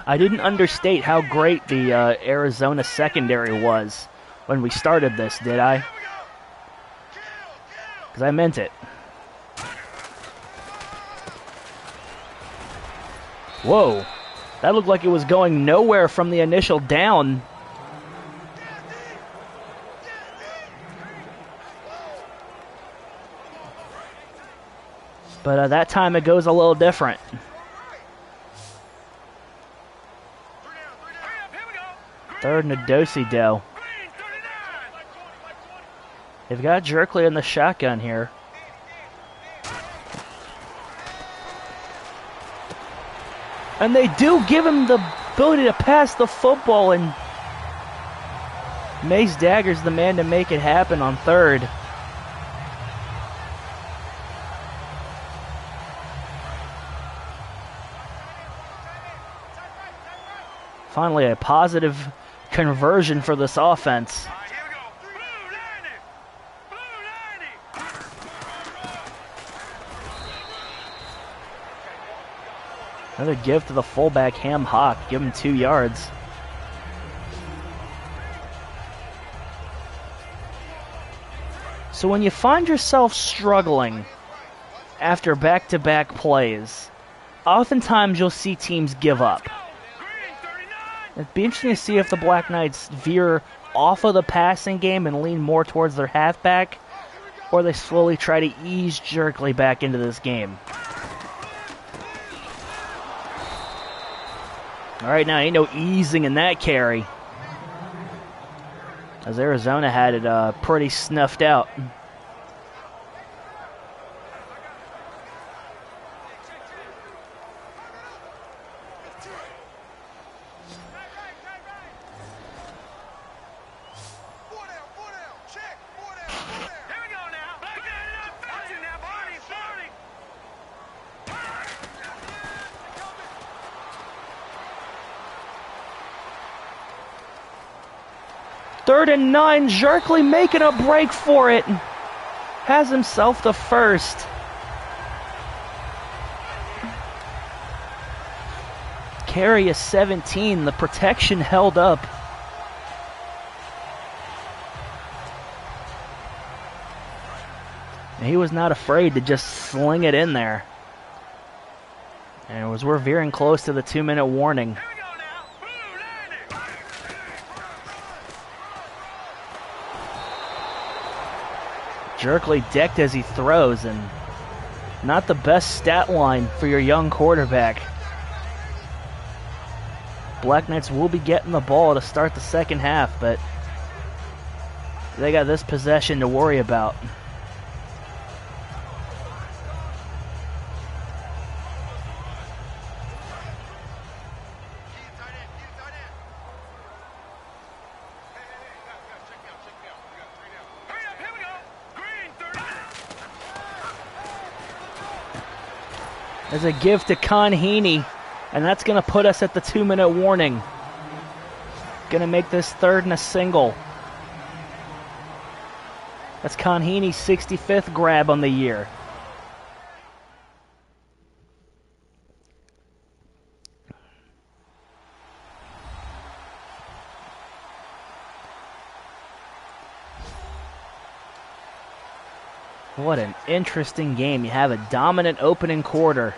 I didn't understate how great the Arizona secondary was when we started this, did I? Because I meant it. Whoa. That looked like it was going nowhere from the initial down. But that time it goes a little different. Third and a do-si-do. They've got Jerkley in the shotgun here. And they do give him the ability to pass the football, and Mace Dagger's the man to make it happen on 3rd. Finally, a positive conversion for this offense. Another give to the fullback, Ham Hock. Give him 2 yards. So when you find yourself struggling after back-to-back plays, oftentimes you'll see teams give up. It'd be interesting to see if the Black Knights veer off of the passing game and lean more towards their halfback, or they slowly try to ease Jerkley back into this game. All right, now ain't no easing in that carry, as Arizona had it pretty snuffed out. Here we go now. Back down. Watch it now, Barney. Barney. 3rd and 9. Jerkley making a break for it. Has himself the first. Carry is 17. The protection held up. He was not afraid to just sling it in there. And we're veering close to the 2-minute warning. Here we go now. Blue landing. Jerkley decked as he throws, and not the best stat line for your young quarterback. Black Knights will be getting the ball to start the second half, but they got this possession to worry about. Hurry up. Here we go. Green 30. There's a give to Con Heaney, and that's going to put us at the 2-minute warning. Going to make this 3rd and a single. That's Con Heaney's 65th grab on the year. What an interesting game. You have a dominant opening quarter.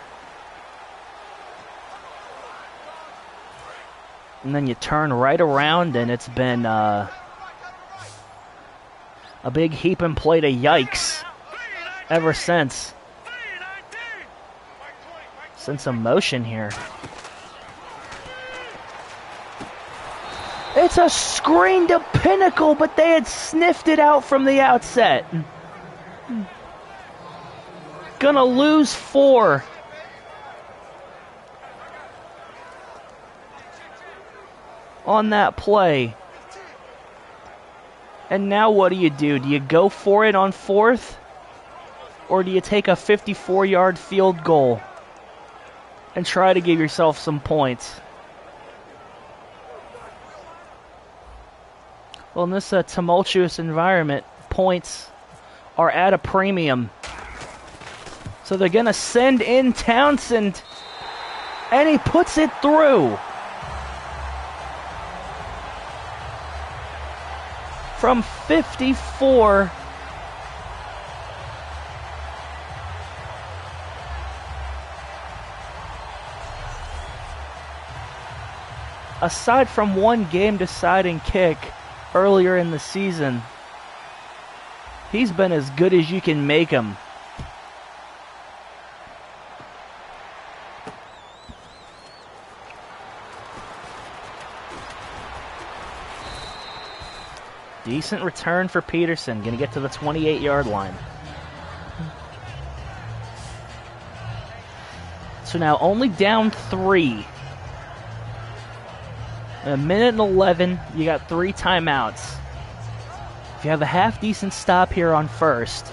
And then you turn right around, and it's been a big heap and plate of yikes ever since. Since emotion here. It's a screen to Pinnacle, but they had sniffed it out from the outset. Gonna lose 4. On that play. And now what do? Do you go for it on 4th? Or do you take a 54-yard field goal and try to give yourself some points? Well, in this tumultuous environment, points are at a premium. So they're going to send in Townsend, and he puts it through. From 54. Aside from one game-deciding kick earlier in the season, he's been as good as you can make him. Decent return for Peterson. Going to get to the 28-yard line. So now only down 3. In 1:11, you got 3 timeouts. If you have a half-decent stop here on 1st,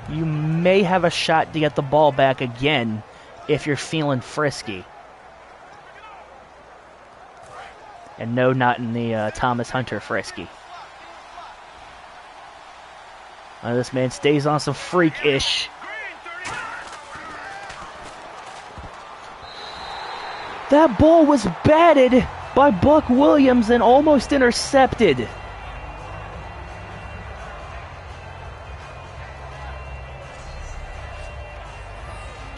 you may have a shot to get the ball back again if you're feeling frisky. And no, not in the Thomas Hunter frisky. This man stays on some freak-ish. That ball was batted by Buck Williams and almost intercepted.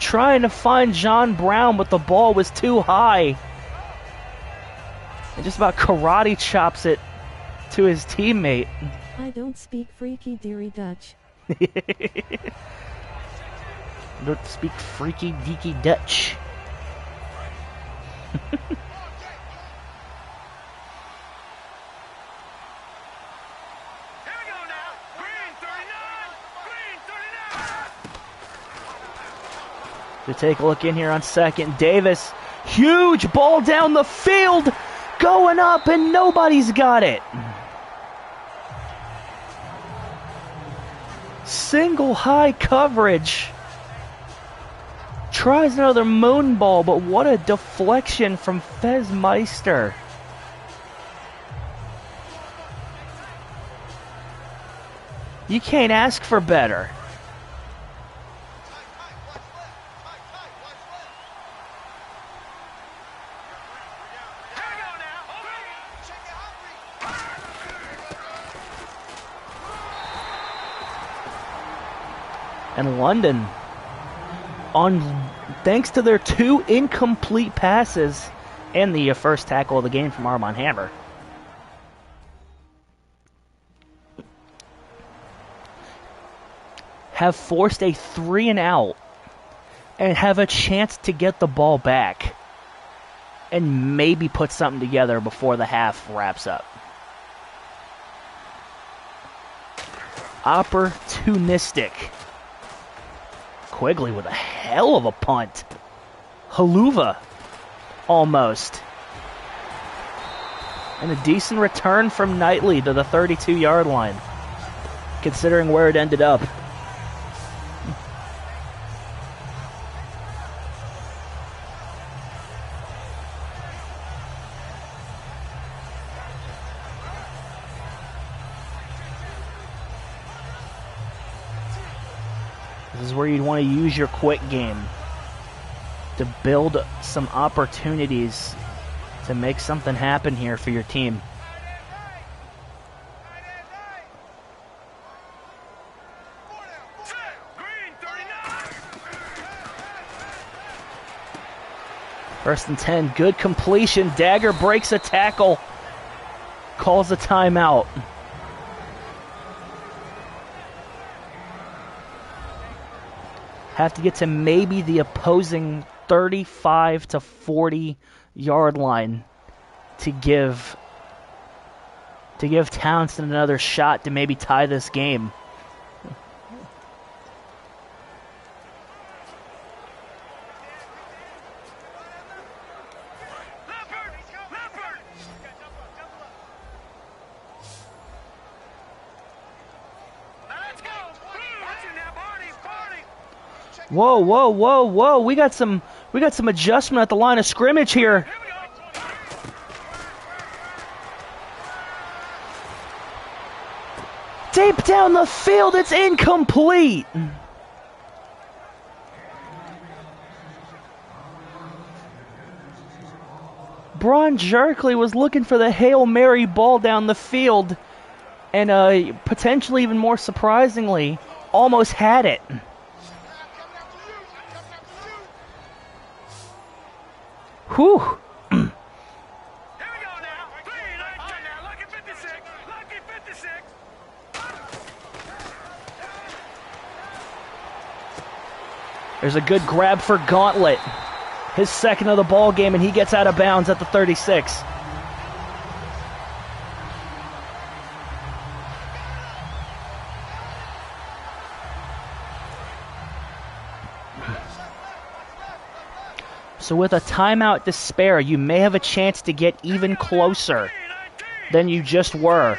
Trying to find John Brown, but the ball was too high. And just about karate chops it to his teammate. I don't speak freaky dearie Dutch. Don't speak freaky deaky Dutch. To take a look in here on 2nd, Davis Huge ball down the field, going up, and nobody's got it. Single high coverage. Tries another moon ball, but what a deflection from Fez Meister. You can't ask for better. And London, thanks to their 2 incomplete passes and the first tackle of the game from Armand Hammer, have forced a 3-and-out and have a chance to get the ball back and maybe put something together before the half wraps up. Opportunistic. Quigley with a hell of a punt. Haluva, almost. And a decent return from Knightley to the 32-yard line, considering where it ended up. This is where you'd want to use your quick game to build some opportunities to make something happen here for your team. First and 10, good completion. Dagger breaks a tackle, calls a timeout. Have to get to maybe the opposing 35 to 40 yard line to give Townsend another shot to maybe tie this game. Whoa, whoa, whoa, whoa. We got some adjustment at the line of scrimmage here. Deep down the field, it's incomplete. Braun Jerkley was looking for the Hail Mary ball down the field, and potentially even more surprisingly, almost had it. Whew. Here we go now. 3-19 now. Lucky 56. Lucky 56. There's a good grab for Gauntlet. His second of the ball game, and he gets out of bounds at the 36. So with a timeout to spare, you may have a chance to get even closer than you just were.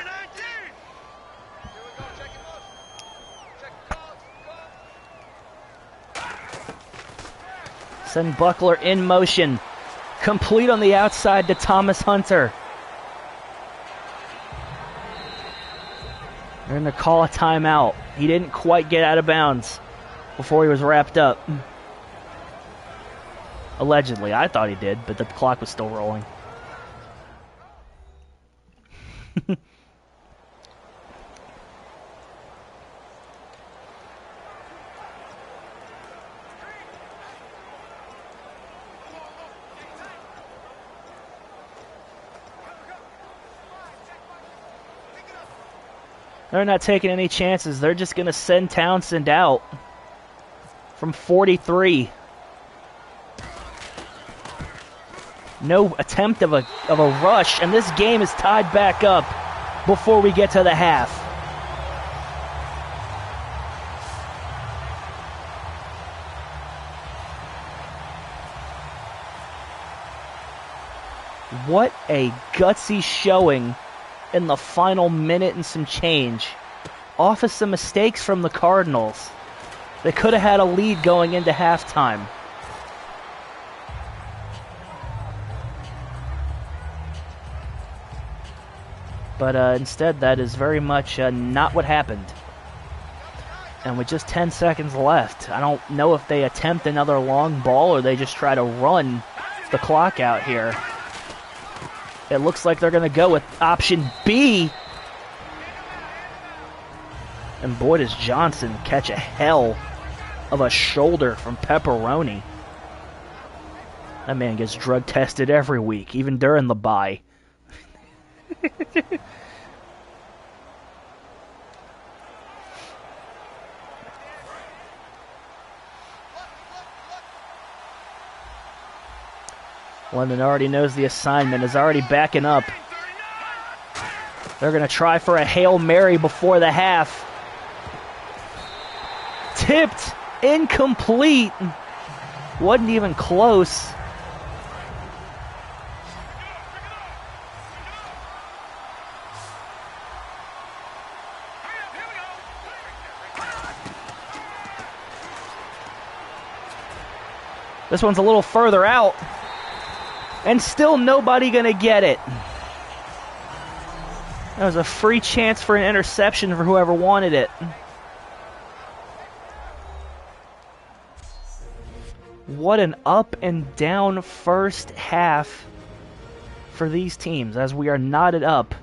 Send Buckler in motion. Complete on the outside to Thomas Hunter. They're going to call a timeout. He didn't quite get out of bounds before he was wrapped up. Allegedly. I thought he did, but the clock was still rolling. They're not taking any chances. They're just going to send Townsend out from 43. No attempt of a rush, and this game is tied back up before we get to the half. What a gutsy showing in the final minute and some change. Off of some mistakes from the Cardinals. They could have had a lead going into halftime. But instead, that is very much not what happened. And with just 10 seconds left, I don't know if they attempt another long ball or they just try to run the clock out here. It looks like they're going to go with option B. And boy, does Johnson catch a hell of a shoulder from Pepperoni. That man gets drug tested every week, even during the bye. London already knows the assignment, is already backing up. They're going to try for a Hail Mary before the half. Tipped, incomplete. Wasn't even close. This one's a little further out. And still nobody gonna get it. That was a free chance for an interception for whoever wanted it. What an up and down first half for these teams as we are knotted up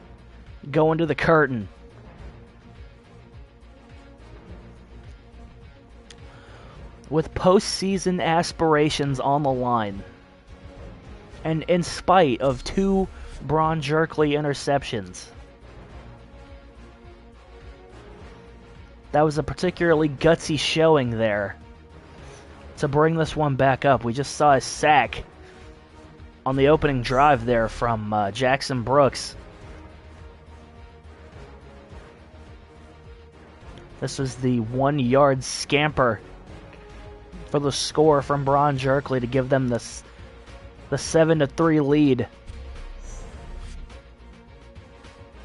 going to the curtain. With postseason aspirations on the line. And in spite of 2 Braun Jerkley interceptions. That was a particularly gutsy showing there to bring this one back up. We just saw a sack on the opening drive there from Jackson Brooks. This was the 1-yard scamper for the score from Braun Jerkley to give them the 7-3 lead,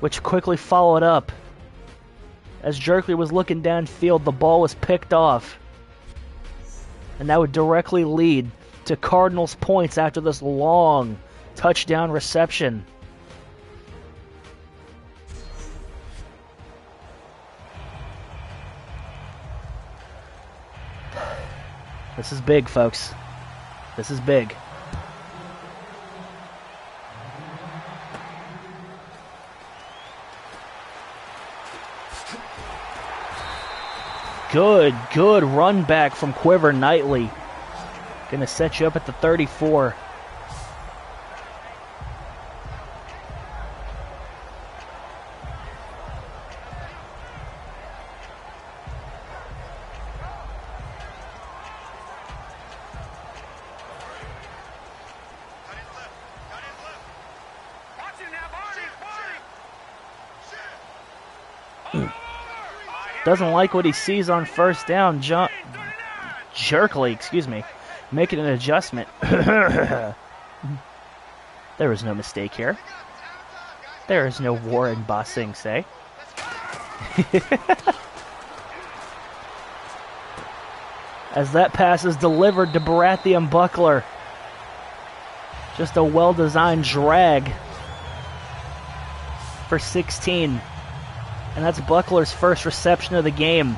which quickly followed up. As Jerkley was looking downfield, the ball was picked off. And that would directly lead to Cardinals points after this long touchdown reception. This is big, folks. This is big. Good run back from Quiver Knightley. Gonna set you up at the 34. Doesn't like what he sees on first down. Jerkley, excuse me, making an adjustment. There was no mistake here. There is no war in Ba Sing Se. As that pass is delivered to Baratheon Buckler. Just a well-designed drag for 16. And that's Buckler's first reception of the game.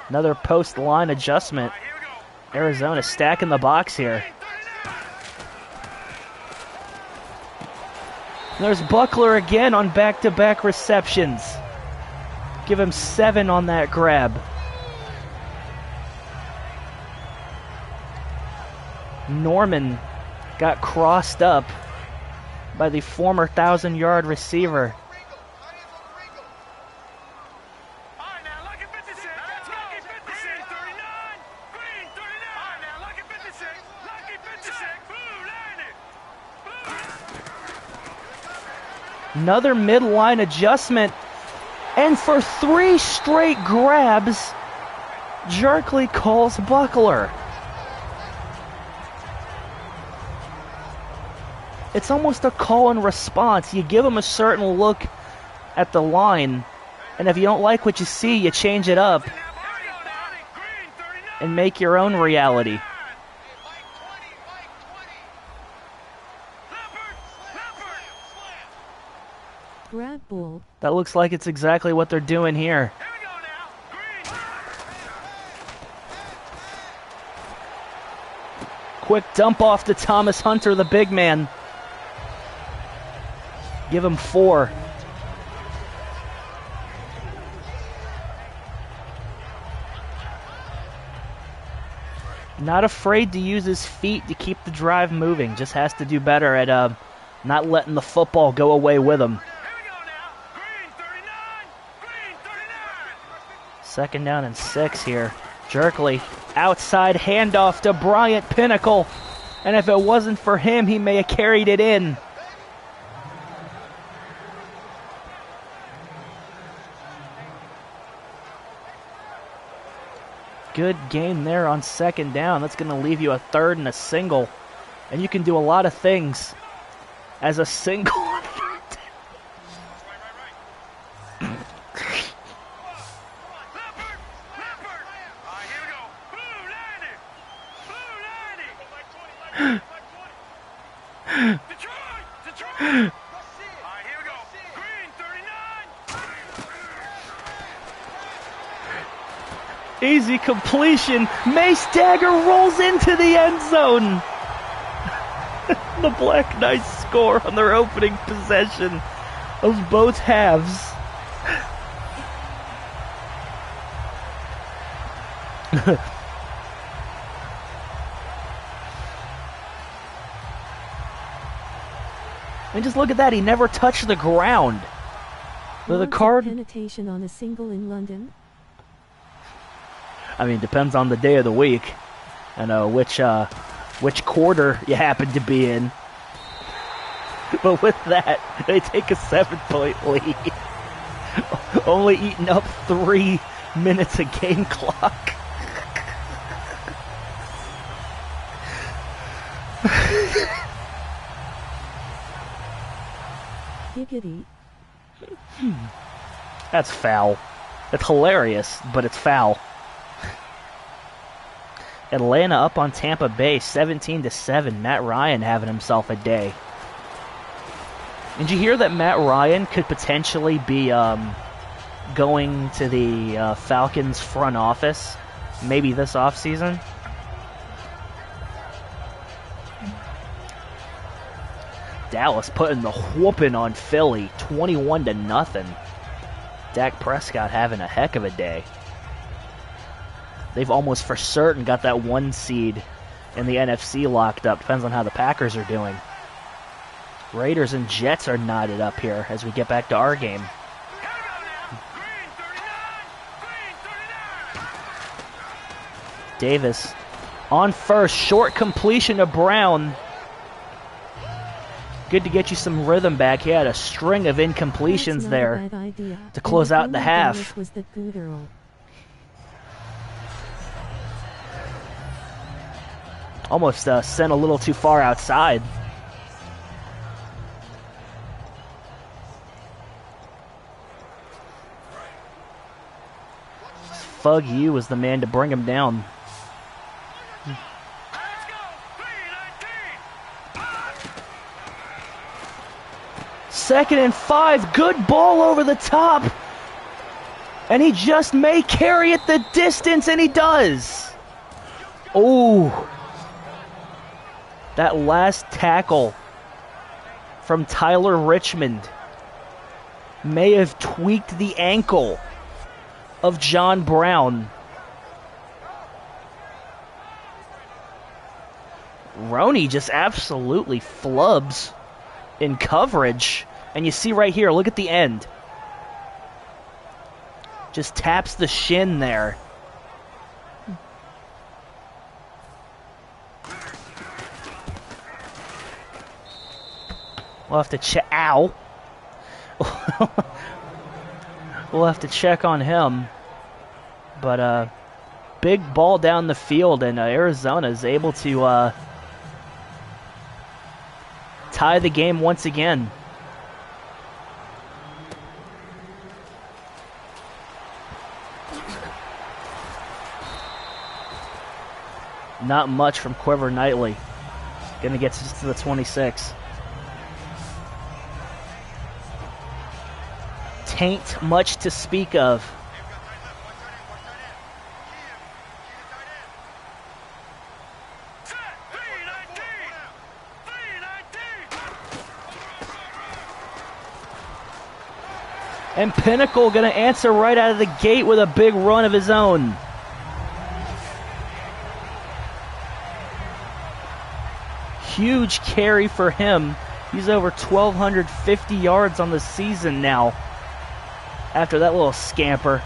Another post-line adjustment. Arizona stacking the box here. There's Buckler again on back-to-back receptions. Give him 7 on that grab. Norman got crossed up by the former 1,000-yard receiver. Another midline adjustment. And for 3 straight grabs, Jerkley calls Buckler. It's almost a call and response. You give him a certain look at the line, and if you don't like what you see, you change it up and make your own reality. Grab ball. That looks like it's exactly what they're doing here. Quick dump off to Thomas Hunter, the big man. Give him 4. Not afraid to use his feet to keep the drive moving. Just has to do better at not letting the football go away with him. 2nd down and 6 here. Jerkley, outside handoff to Bryant Pinnacle. And if it wasn't for him, he may have carried it in. Good gain there on 2nd down. That's going to leave you a 3rd and a single. And you can do a lot of things as a single. Easy completion. Mace Dagger rolls into the end zone. The Black Knights score on their opening possession of both halves. And just look at that. He never touched the ground. The card. Penetration on a single in London. I mean, depends on the day of the week and which quarter you happen to be in. But with that, they take a 7-point lead. Only eating up 3 minutes of game clock. Giggity. That's foul. It's hilarious, but it's foul. Atlanta up on Tampa Bay, 17-7. Matt Ryan having himself a day. Did you hear that Matt Ryan could potentially be going to the Falcons front office, maybe this offseason? Dallas putting the whooping on Philly, 21-0. Dak Prescott having a heck of a day. They've almost for certain got that 1 seed in the NFC locked up. Depends on how the Packers are doing. Raiders and Jets are knotted up here as we get back to our game. Davis on first, short completion to Brown. Good to get you some rhythm back. He had a string of incompletions there to close out the half. Almost sent a little too far outside. Fug you was the man to bring him down. Second and 5, good ball over the top. And he just may carry it the distance, and he does. Oh. That last tackle from Tyler Richmond may have tweaked the ankle of John Brown. Roney just absolutely flubs in coverage. And you see right here, look at the end. Just taps the shin there. We'll have to ow. We'll have to check on him. But big ball down the field, and Arizona is able to tie the game once again. Not much from Quiver Knightley. Gonna get to the 26. Tain't much to speak of. And Pinnacle gonna answer right out of the gate with a big run of his own. Huge carry for him. He's over 1,250 yards on the season now. After that little scamper.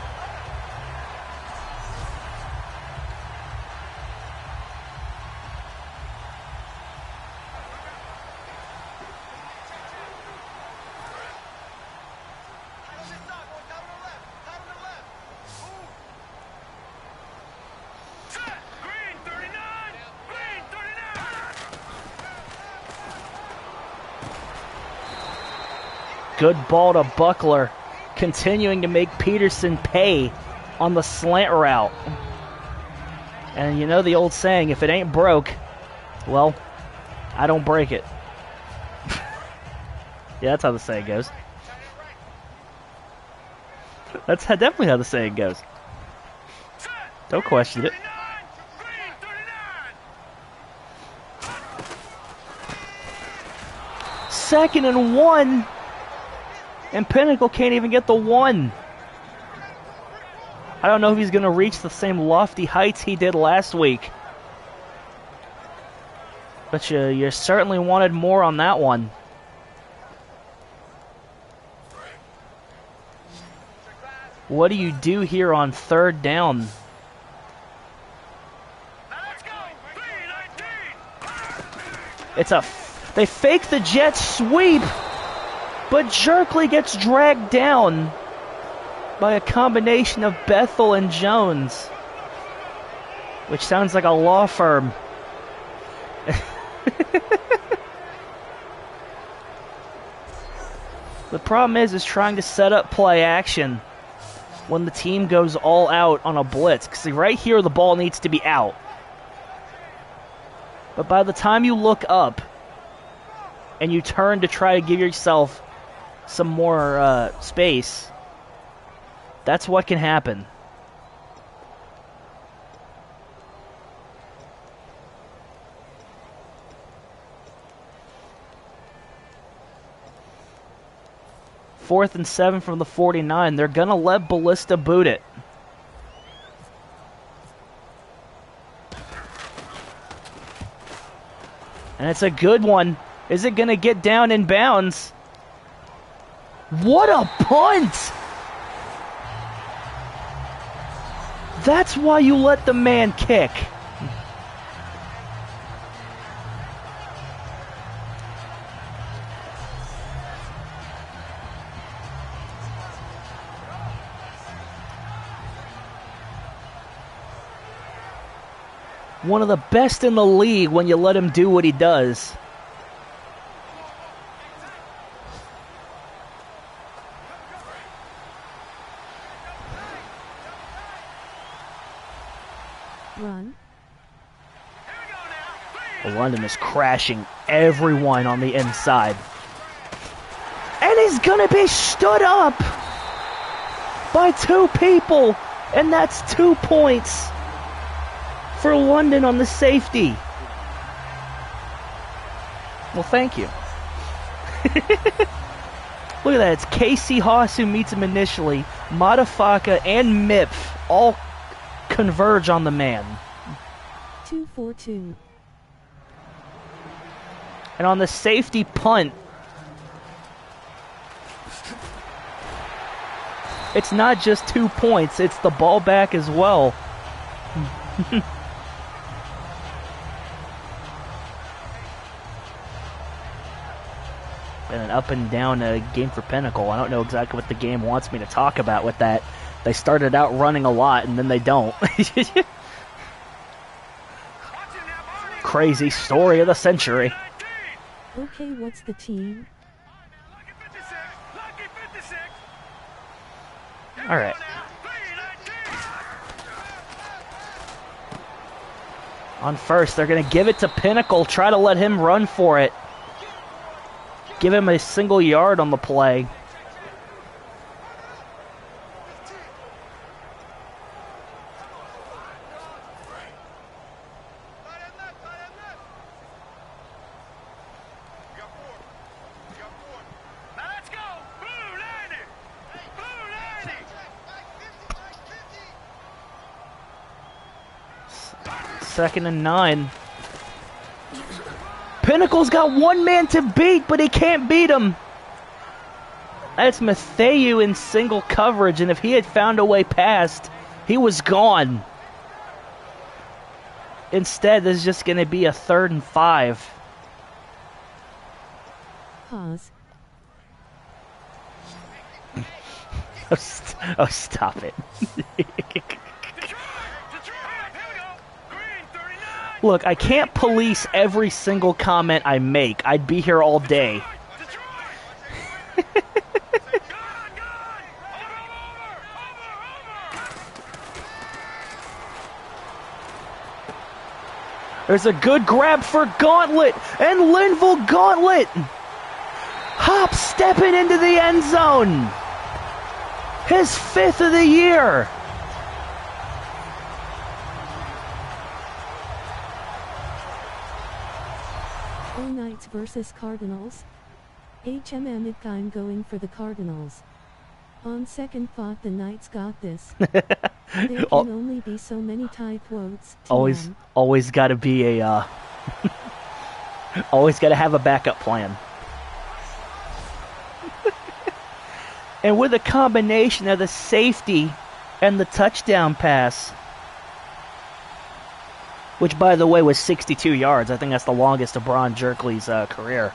Good ball to Buckler, continuing to make Peterson pay on the slant route. And you know the old saying, if it ain't broke, well, I don't break it. Yeah, that's how the saying goes. That's definitely how the saying goes. Don't question it. Second and 1. And Pinnacle can't even get the 1. I don't know if he's going to reach the same lofty heights he did last week. But you certainly wanted more on that one. What do you do here on third down? They fake the jet sweep. But Jerkley gets dragged down by a combination of Bethel and Jones, which sounds like a law firm. The problem is trying to set up play action when the team goes all out on a blitz. Because right here, the ball needs to be out. But by the time you look up and you turn to try to give yourself some more space, that's what can happen. Fourth and 7 from the 49. They're going to let Ballista boot it. And it's a good one. Is it going to get down in bounds? What a punt! That's why you let the man kick. One of the best in the league when you let him do what he does. Run. London is crashing everyone on the inside. And he's going to be stood up by 2 people. And that's 2 points for London on the safety. Well, thank you. Look at that. It's Casey Haas who meets him initially. Madafaka and Mipf all converge on the man. 2-4-2. And on the safety punt, it's not just 2 points, it's the ball back as well. Been an up and down game for Pinnacle. I don't know exactly what the game wants me to talk about with that. They started out running a lot, and then they don't. Crazy story of the century. Okay, what's the team? All right. On first, they're going to give it to Pinnacle. Try to let him run for it. Give him a single yard on the play. Second and 9. Pinnacle's got one man to beat, but he can't beat him. That's Matthew in single coverage, and if he had found a way past, he was gone. Instead, this is just going to be a 3rd and 5. Pause. Oh, stop it. Look, I can't police every single comment I make. I'd be here all day. There's a good grab for Gauntlet, and Linville Gauntlet hop stepping into the end zone. His 5th of the year. Knights versus Cardinals. HMM I'm going for the Cardinals. On second thought, the Knights got this. There can only be so many tie quotes. Always got to be a always got to have a backup plan. And with a combination of the safety and the touchdown pass, which, by the way, was 62 yards. I think that's the longest of Braun Jerkley's career.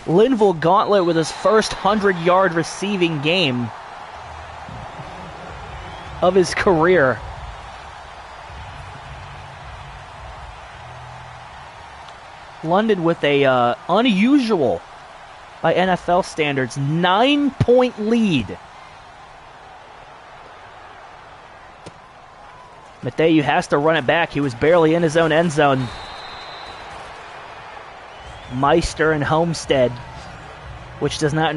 Linville Gauntlet with his first 100-yard receiving game of his career. London with a unusual, by NFL standards, 9-point lead. Matthew has to run it back. He was barely in his own end zone. Meister and Homestead, which does not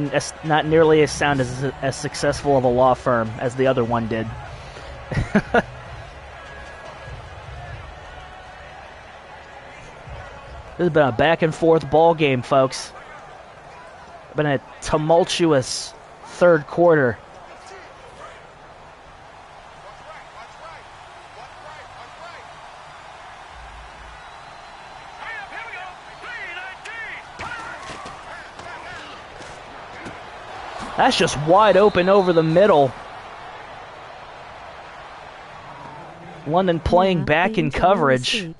nearly as sound as successful of a law firm as the other one did. This has been a back and forth ball game, folks. Been a tumultuous third quarter. That's just wide open over the middle. London playing back in coverage.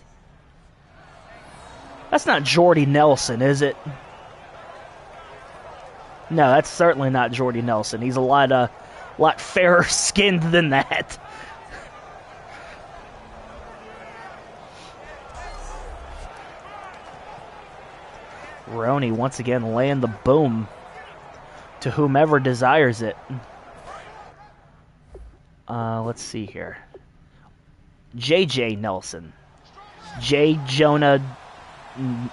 That's not Jordy Nelson, is it? No, that's certainly not Jordy Nelson. He's a lot fairer skinned than that. Roney once again laying the boom to whomever desires it. Let's see here. J.J. Nelson. J. Jonah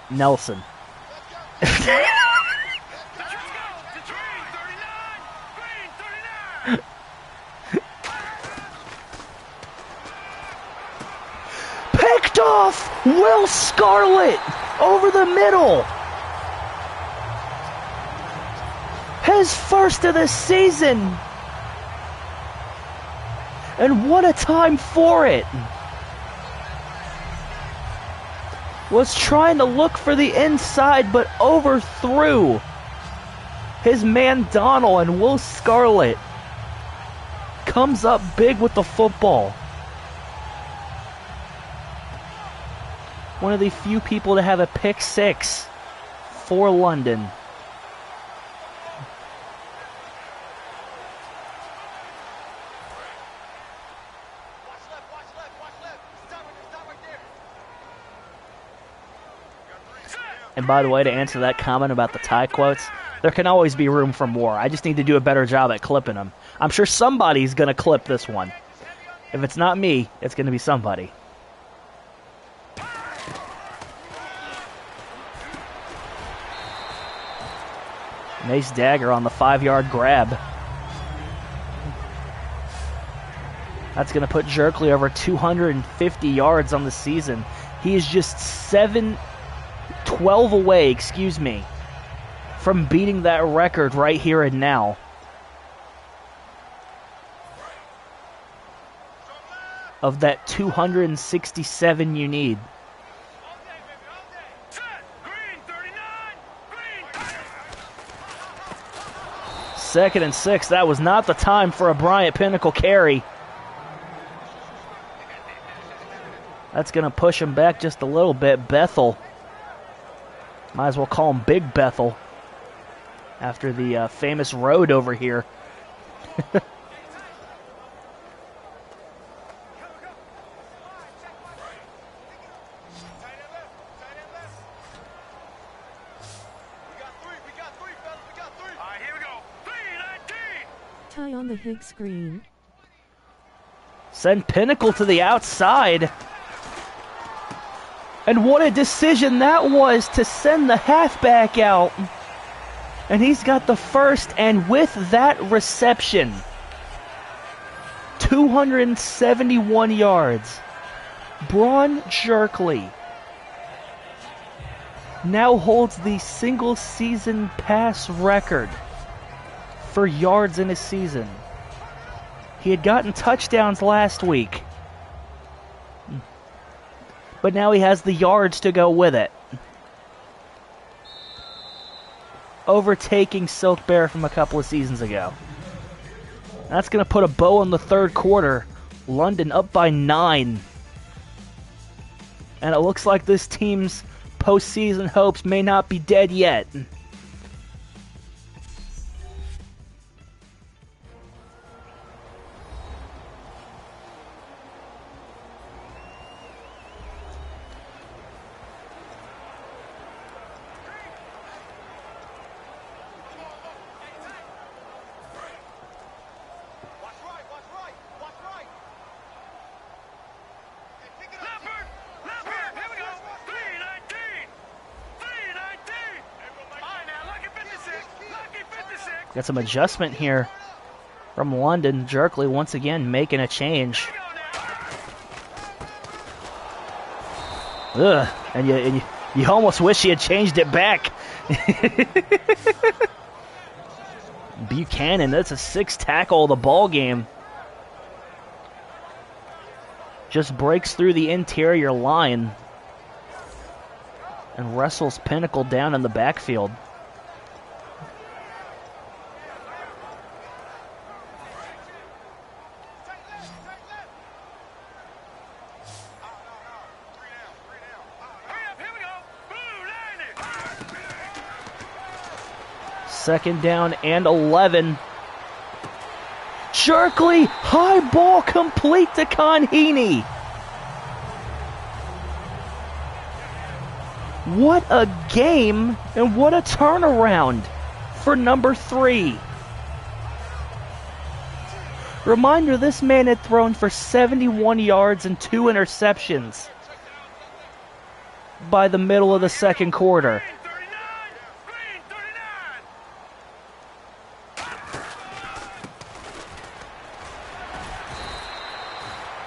Nelson. Picked off! Will Scarlett over the middle. His first of the season. And what a time for it. Was trying to look for the inside, but overthrew his man Donald, and Will Scarlett comes up big with the football. One of the few people to have a pick six for London. And by the way, to answer that comment about the tie quotes, there can always be room for more. I just need to do a better job at clipping them. I'm sure somebody's going to clip this one. If it's not me, it's going to be somebody. Nice dagger on the 5-yard grab. That's going to put Jerkley over 250 yards on the season. He is just 12 away, from beating that record right here and now. Of that 267 you need. Second and 6. That was not the time for a Bryant Pinnacle carry. That's going to push him back just a little bit. Bethel. Might as well call him Big Bethel. After the famous road over here. Tie on the Higgs screen. Send Pinnacle to the outside. And what a decision that was to send the halfback out. And he's got the first, and with that reception, 271 yards. Braun Jerkley now holds the single-season pass record for yards in a season. He had gotten touchdowns last week, but now he has the yards to go with it. Overtaking Silk Bear from a couple of seasons ago. That's going to put a bow on the third quarter. London up by 9. And it looks like this team's postseason hopes may not be dead yet. Got some adjustment here from London. Jerkley once again making a change. Ugh, and you almost wish he had changed it back. Buchanan, that's a 6th tackle of the ball game. Just breaks through the interior line and wrestles Pinnacle down in the backfield. Second down and 11. Jerkley, high ball complete to Conheeney. What a game and what a turnaround for number 3. Reminder, this man had thrown for 71 yards and 2 interceptions by the middle of the second quarter.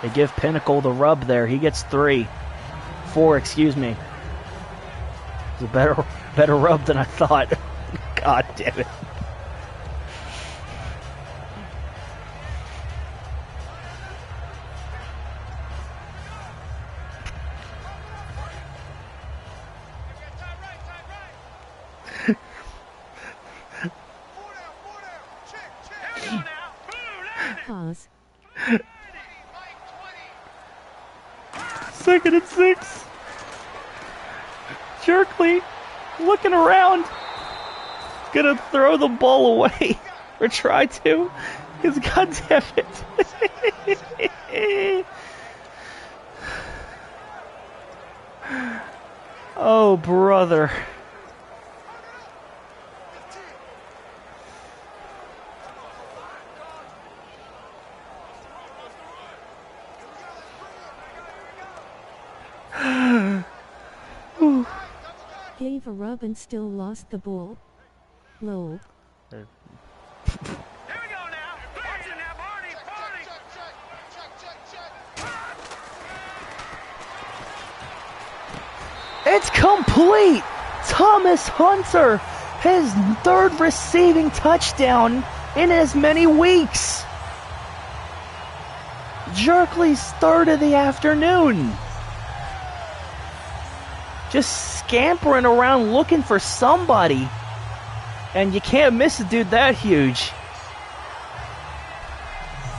They give Pinnacle the rub there. He gets 4, excuse me. It's a better rub than I thought. God damn it. Pause. Second and 6. Jerkley looking around. Gonna throw the ball away. Or try to. Because goddamn it. Oh, brother. Gave a rub and still lost the ball. Lol. Here we go now. Watch it now, Barney. Barney. It's complete! Thomas Hunter, his third receiving touchdown in as many weeks. Jerkley's third of the afternoon. Just scampering around looking for somebody. And you can't miss a dude that huge.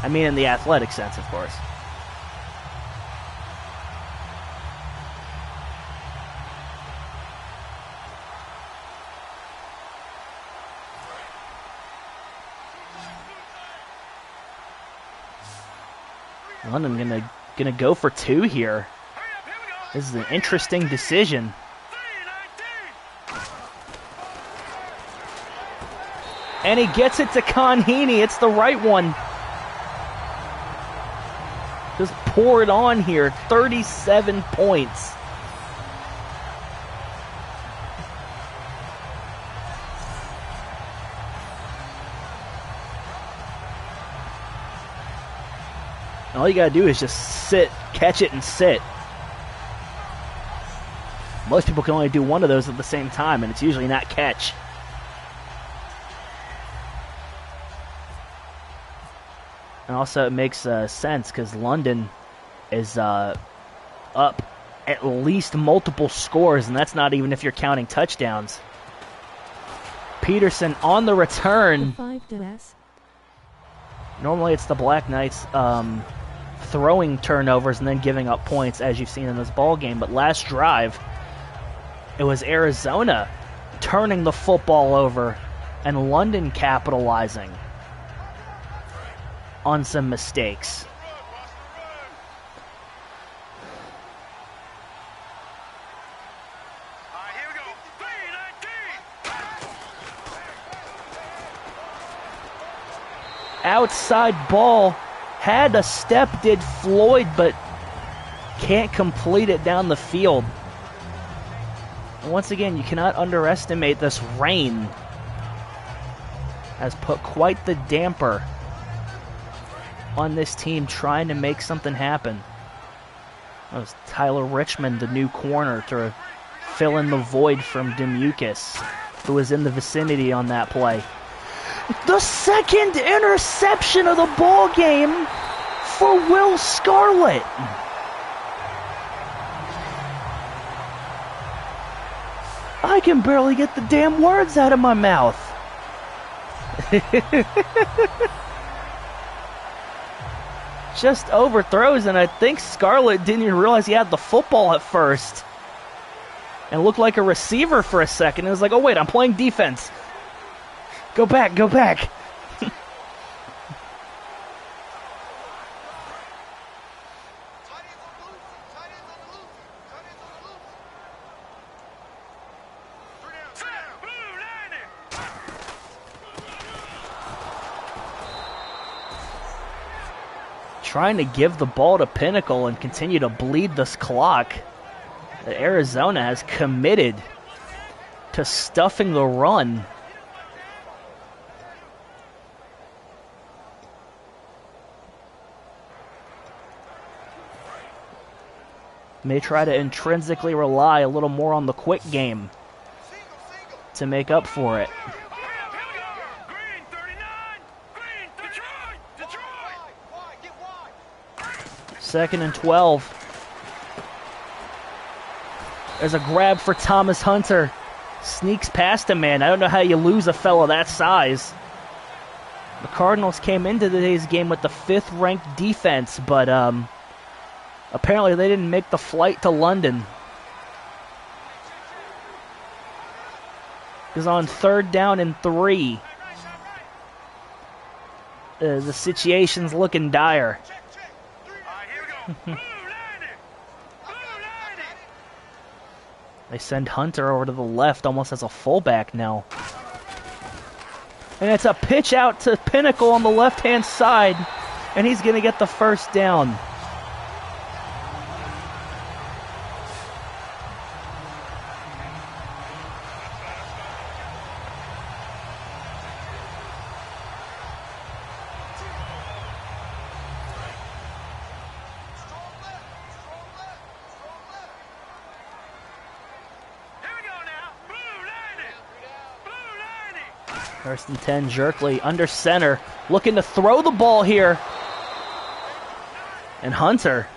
I mean, in the athletic sense, of course. London gonna go for two here. This is an interesting decision. And he gets it to Conheeney. It's the right one. Just pour it on here. 37 points. All you gotta do is just sit, catch it, and sit. Most people can only do one of those at the same time, and it's usually not catch. And also it makes sense because London is up at least multiple scores, and that's not even if you're counting touchdowns. Peterson on the return. Normally it's the Black Knights throwing turnovers and then giving up points, as you've seen in this ball game. But last drive, it was Arizona turning the football over and London capitalizing on some mistakes. Here we go. 3-19. Outside ball. Had a step, did Floyd, but can't complete it down the field. And once again, you cannot underestimate this rain. Has put quite the damper on this team trying to make something happen. That was Tyler Richmond, the new corner, to fill in the void from Demucus, who was in the vicinity on that play. The second interception of the ball game for Will Scarlett. I can barely get the damn words out of my mouth. Just overthrows, and I think Scarlett didn't even realize he had the football at first. And looked like a receiver for a second. It was like, oh wait, I'm playing defense. Go back, go back. Trying to give the ball to Pinnacle and continue to bleed this clock. Arizona has committed to stuffing the run. May try to intrinsically rely a little more on the quick game to make up for it. Green 39. Green Detroit. Second and 12. There's a grab for Thomas Hunter. Sneaks past a man. I don't know how you lose a fellow that size. The Cardinals came into today's game with the 5th-ranked defense, but apparently they didn't make the flight to London. is on 3rd down and 3. The situation's looking dire. They send Hunter over to the left almost as a fullback now. And it's a pitch out to Pinnacle on the left-hand side, and he's going to get the 1st down. First and 10, Jerkley under center, looking to throw the ball here. And Hunter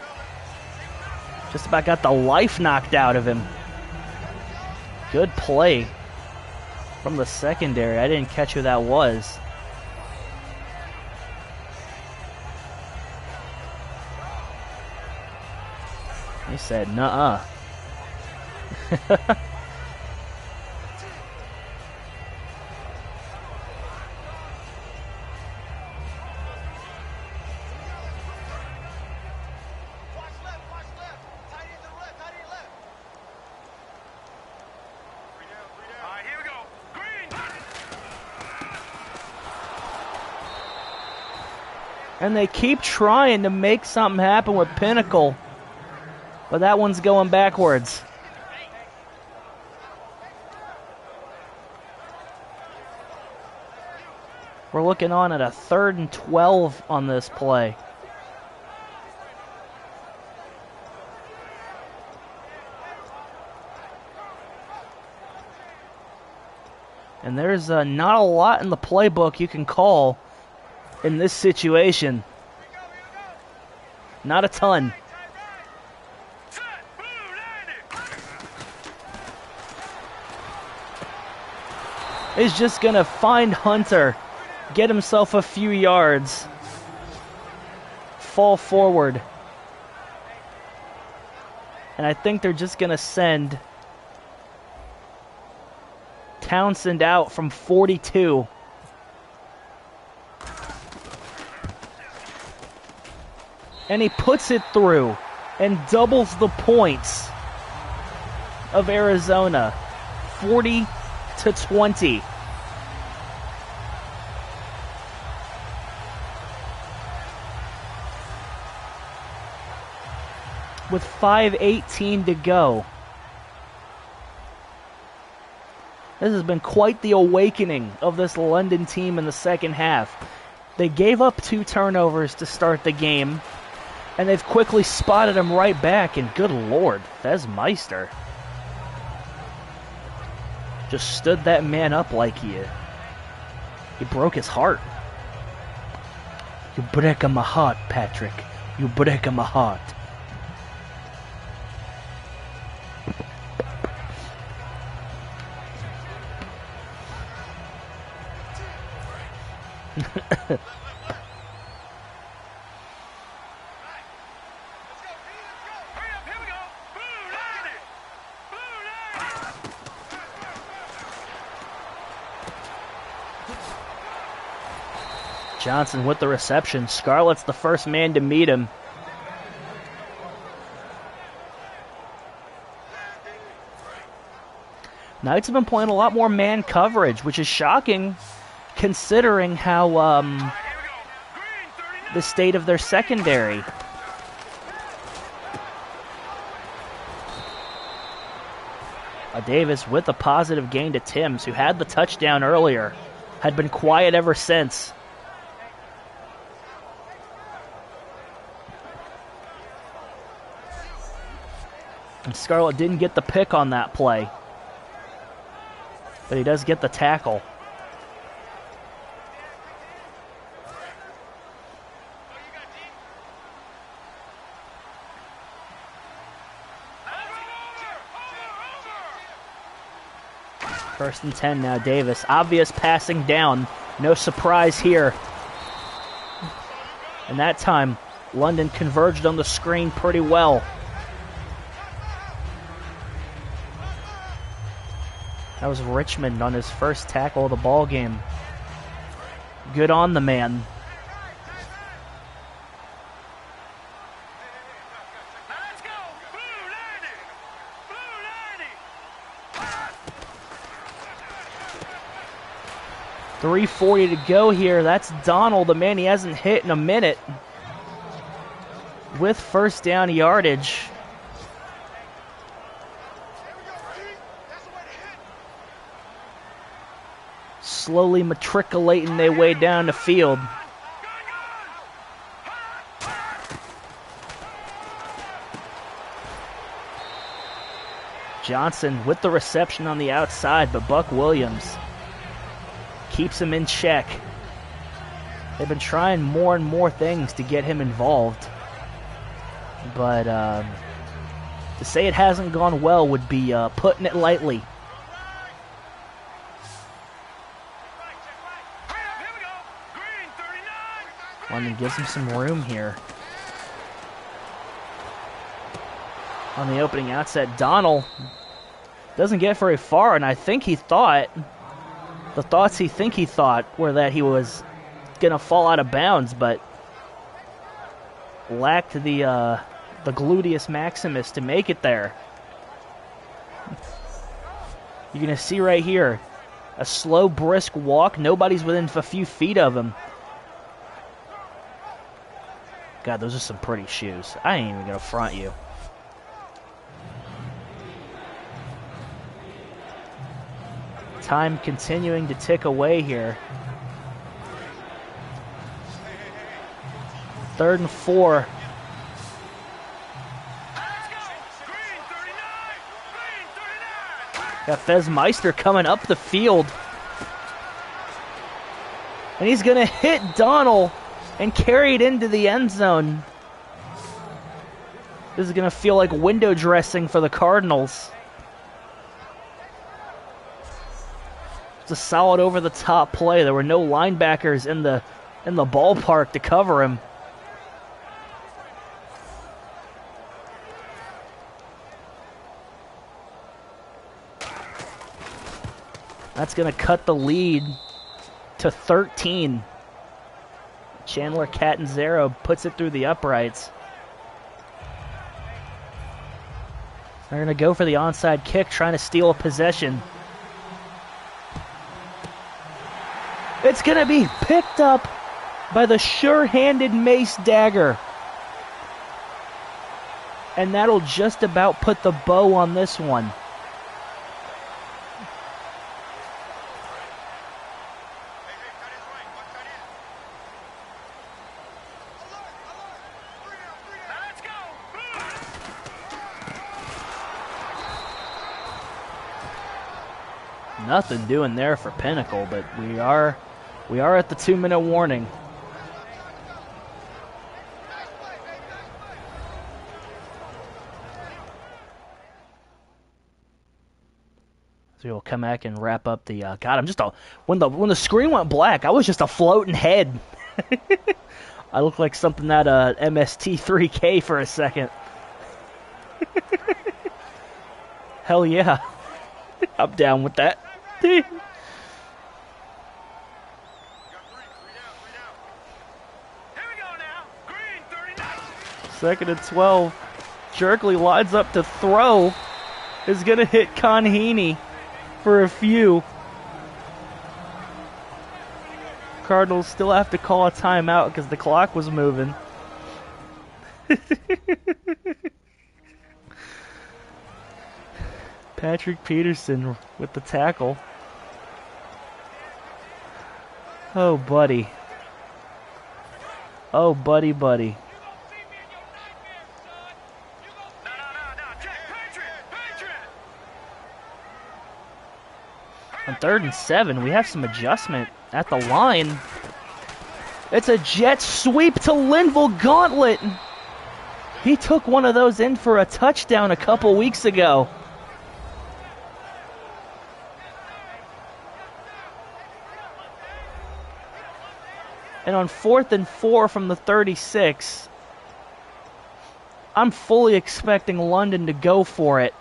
just about got the life knocked out of him. Good play from the secondary. I didn't catch who that was. He said, nuh-uh. And they keep trying to make something happen with Pinnacle. But that one's going backwards. We're looking on at a 3rd and 12 on this play. And there's not a lot in the playbook you can call in this situation. Not a ton. He's just going to find Hunter, get himself a few yards, fall forward. And I think they're just going to send Townsend out from 42. And he puts it through and doubles the points of Arizona. 40-20. With 5:18 to go. This has been quite the awakening of this London team in the second half. They gave up 2 turnovers to start the game, and they've quickly spotted him right back, and good lord, Fez Meister just stood that man up like he broke his heart. You break my heart, Patrick. You break my heart. Johnson with the reception. Scarlett's the first man to meet him. Knights have been playing a lot more man coverage, which is shocking considering how the state of their secondary. Davis with a positive gain to Timms, who had the touchdown earlier, had been quiet ever since. And Scarlett didn't get the pick on that play, but he does get the tackle. First and 10 now, Davis. Obvious passing down. No surprise here. And that time, London converged on the screen pretty well. That was Richmond on his first tackle of the ball game. Good on the man. Now let's go. Blue 90. Blue 90. 3:40 to go here. That's Donald, the man he hasn't hit in a minute, with first down yardage. Slowly matriculating their way down the field. Johnson with the reception on the outside, but Buck Williams keeps him in check. They've been trying more and more things to get him involved, but to say it hasn't gone well would be putting it lightly. London gives him some room here. On the opening outset, Donald doesn't get very far, and I think he thought, the thoughts he thought were that he was going to fall out of bounds, but lacked the gluteus maximus to make it there. You're going to see right here, a slow, brisk walk. Nobody's within a few feet of him. God, those are some pretty shoes. I ain't even going to front you. Time continuing to tick away here. 3rd and 4. Got Fez Meister coming up the field. And he's going to hit Donald and carry it into the end zone. This is going to feel like window dressing for the Cardinals. It's a solid over-the-top play. There were no linebackers in the ballpark to cover him. That's going to cut the lead to 13. Chandler Catanzaro puts it through the uprights. They're going to go for the onside kick, trying to steal a possession. It's going to be picked up by the sure-handed Mace Dagger. And that'll just about put the bow on this one. Nothing doing there for Pinnacle, but we are at the 2-minute warning. So we'll come back and wrap up the. God, I'm just when the screen went black, I was just a floating head. I look like something out of MST3K for a second. Hell yeah, I'm down with that. 2nd and 12. Jerkley lines up to throw. Is going to hit Conheeney for a few. Cardinals still have to call a timeout because the clock was moving. Patrick Peterson with the tackle. Oh, buddy. Oh, buddy, buddy. On 3rd and 7, we have some adjustment at the line. It's a jet sweep to Linville Gauntlet. He took one of those in for a touchdown a couple weeks ago. And on 4th and 4 from the 36, I'm fully expecting London to go for it.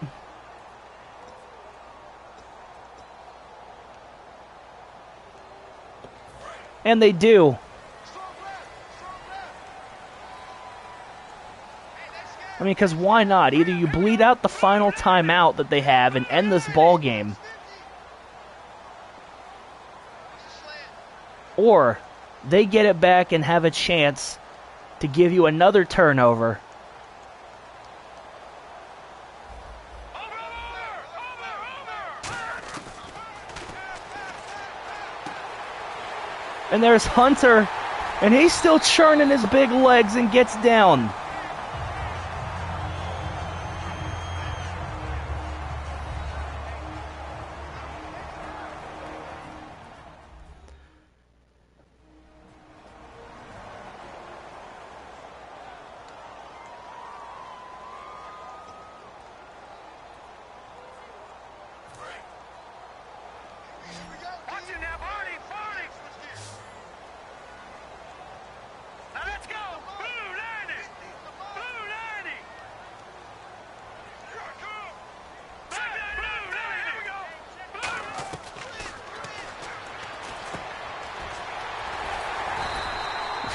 And they do. I mean, because why not? Either you bleed out the final timeout that they have and end this ball game, or they get it back and have a chance to give you another turnover. And there's Hunter, and he's still churning his big legs and gets down.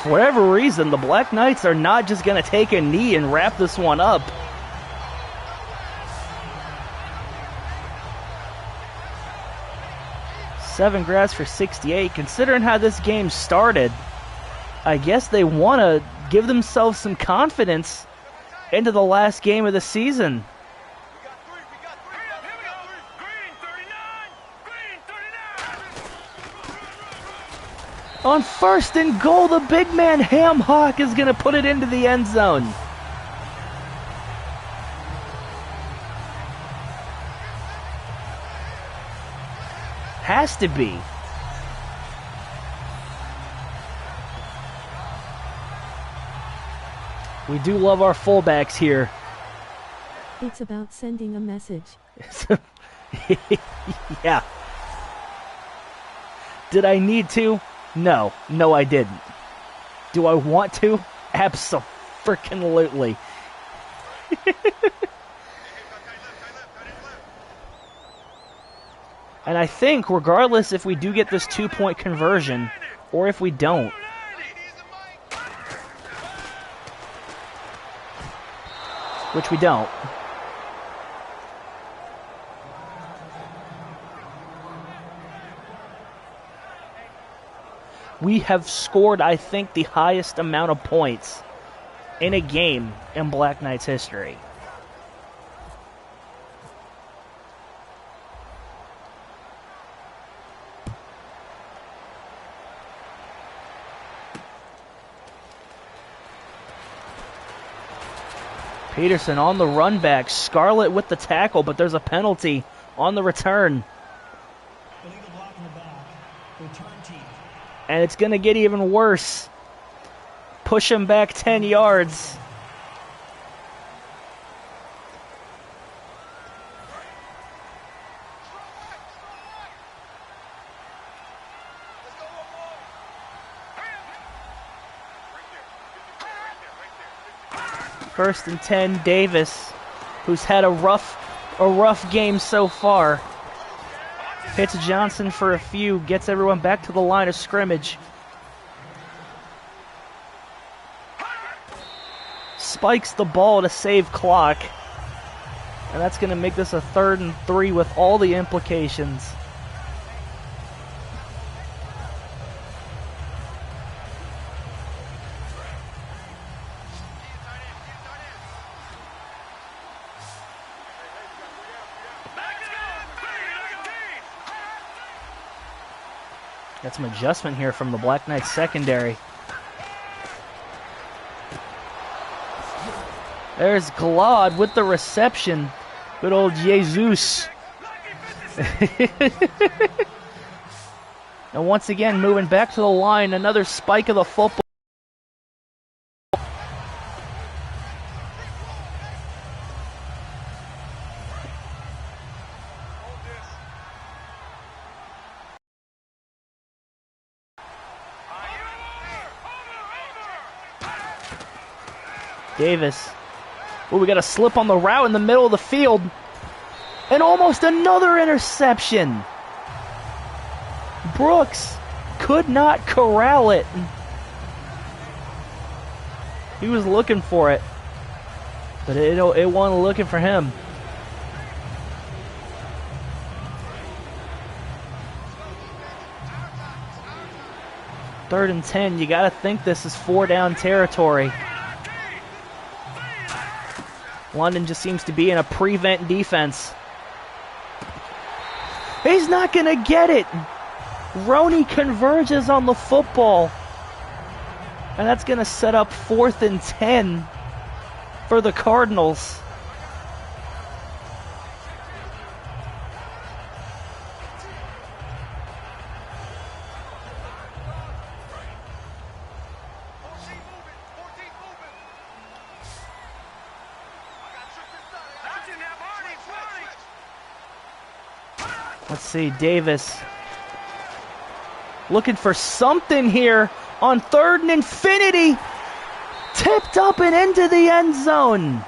For whatever reason, the Black Knights are not just going to take a knee and wrap this one up. Seven grabs for 68. Considering how this game started, I guess they want to give themselves some confidence into the last game of the season. On first and goal, the big man Ham Hock is going to put it into the end zone. Has to be. We do love our fullbacks here. It's about sending a message. Yeah. Did I need to? No, I didn't. Do I want to? Abso-freaking-lutely. And I think, regardless if we do get this 2-point conversion, or if we don't, which we don't, we have scored, I think, the highest amount of points in a game in Black Knights history. Peterson on the run back. Scarlett with the tackle, but there's a penalty on the return. Illegal block in the back. Return team. And it's going to get even worse. Push him back 10 yards. First and 10, Davis, who's had a rough game so far. Hits Johnson for a few, gets everyone back to the line of scrimmage. Spikes the ball to save clock. And that's going to make this a 3rd and 3 with all the implications. Got some adjustment here from the Black Knights secondary. There's Glad with the reception. Good old Jesus. And once again, moving back to the line, another spike of the football. Davis. Oh, we got a slip on the route in the middle of the field. And almost another interception. Brooks could not corral it. He was looking for it, but it wasn't looking for him. Third and 10, you got to think this is 4-down territory. London just seems to be in a prevent defense. He's not going to get it. Roney converges on the football. And that's going to set up 4th and 10 for the Cardinals. Let's see, Davis looking for something here on 3rd and infinity. Tipped up and into the end zone.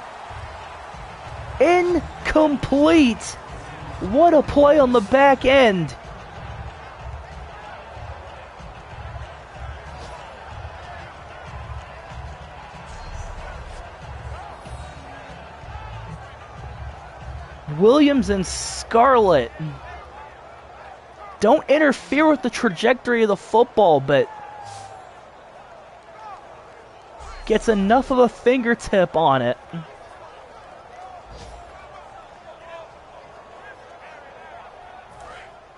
Incomplete. What a play on the back end. Williams and Scarlett don't interfere with the trajectory of the football, but gets enough of a fingertip on it.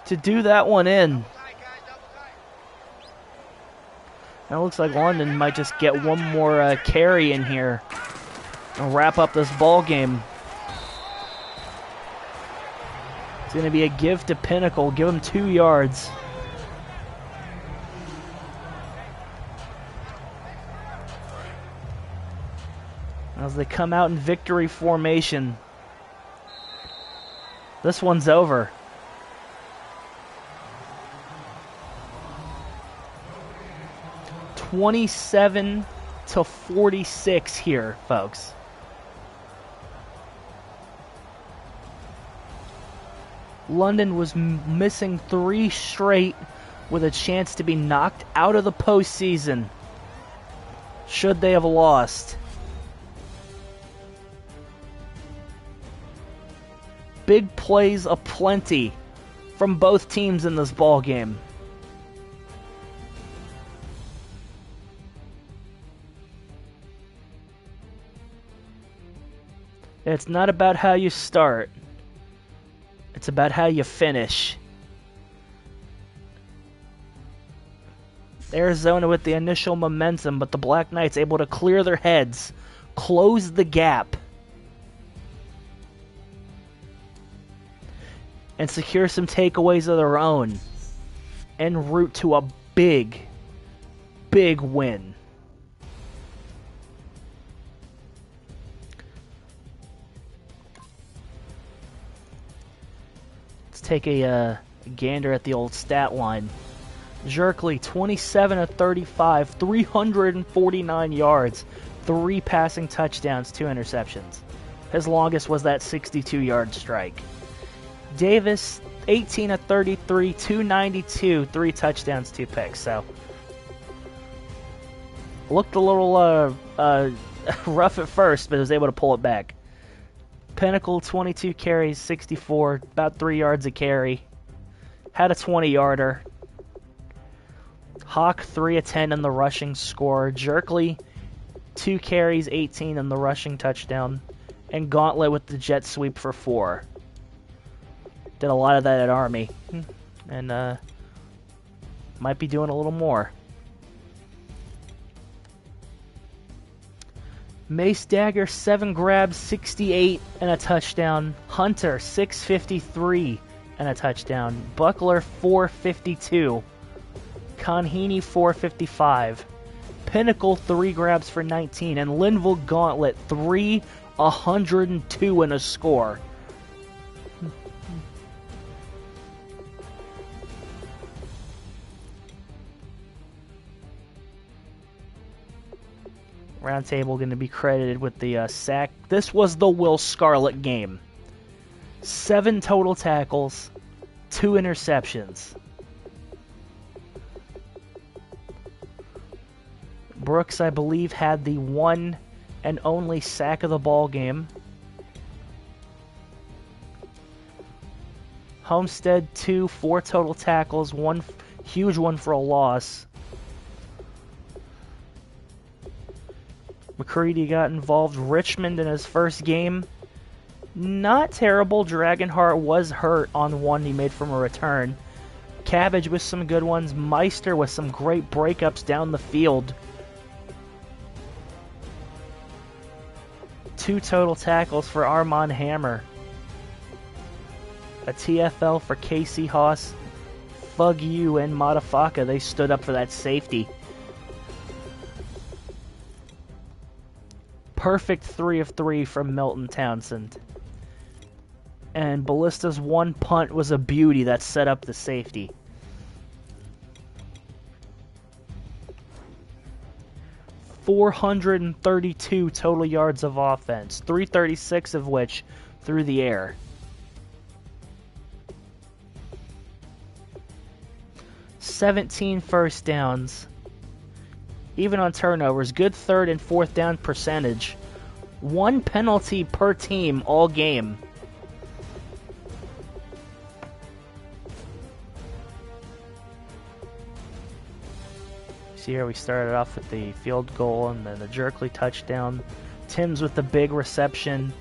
To do that one in. Now it looks like London might just get one more carry in here and wrap up this ball game. It's going to be a give to Pinnacle. Give him 2 yards. As they come out in victory formation. This one's over. (27-46) here, folks. London was missing 3 straight with a chance to be knocked out of the postseason should they have lost. Big plays aplenty from both teams in this ball game. It's not about how you start. It's about how you finish. Arizona with the initial momentum, but the Black Knights able to clear their heads, close the gap, and secure some takeaways of their own, en route to a big, big win. Take a gander at the old stat line. Jerkley, 27-35, 349 yards, 3 passing touchdowns, 2 interceptions. His longest was that 62-yard strike. Davis, 18-33, 292, 3 touchdowns, 2 picks. So looked a little rough at first, but was able to pull it back. Pinnacle, 22 carries, 64, about 3 yards a carry. Had a 20-yarder. Hawk, 3 of 10 in the rushing score. Jerkley, 2 carries, 18 in the rushing touchdown. And Gauntlet with the jet sweep for 4. Did a lot of that at Army. And might be doing a little more. Mace Dagger, 7 grabs, 68 and a touchdown. Hunter, 653 and a touchdown. Buckler, 452. Conheeney, 455. Pinnacle, 3 grabs for 19. And Linville Gauntlet, 102 and a score. Roundtable going to be credited with the sack. This was the Will Scarlett game. 7 total tackles, 2 interceptions. Brooks, I believe, had the one and only sack of the ball game. Homestead, 2, 4 total tackles, one huge one for a loss. McCready got involved. Richmond in his first game, not terrible. Dragonheart was hurt on one he made from a return. Cabbage with some good ones. Meister with some great breakups down the field. 2 total tackles for Armand Hammer. A TFL for Casey Haas. Fug you and Matafaka, they stood up for that safety. Perfect 3 of 3 from Milton Townsend. And Ballista's one punt was a beauty that set up the safety. .432 total yards of offense, 336 of which through the air. 17 first downs. Even on turnovers, good 3rd and 4th down percentage. 1 penalty per team all game. See here, we started off with the field goal and then the Jerkley touchdown. Timms with the big reception.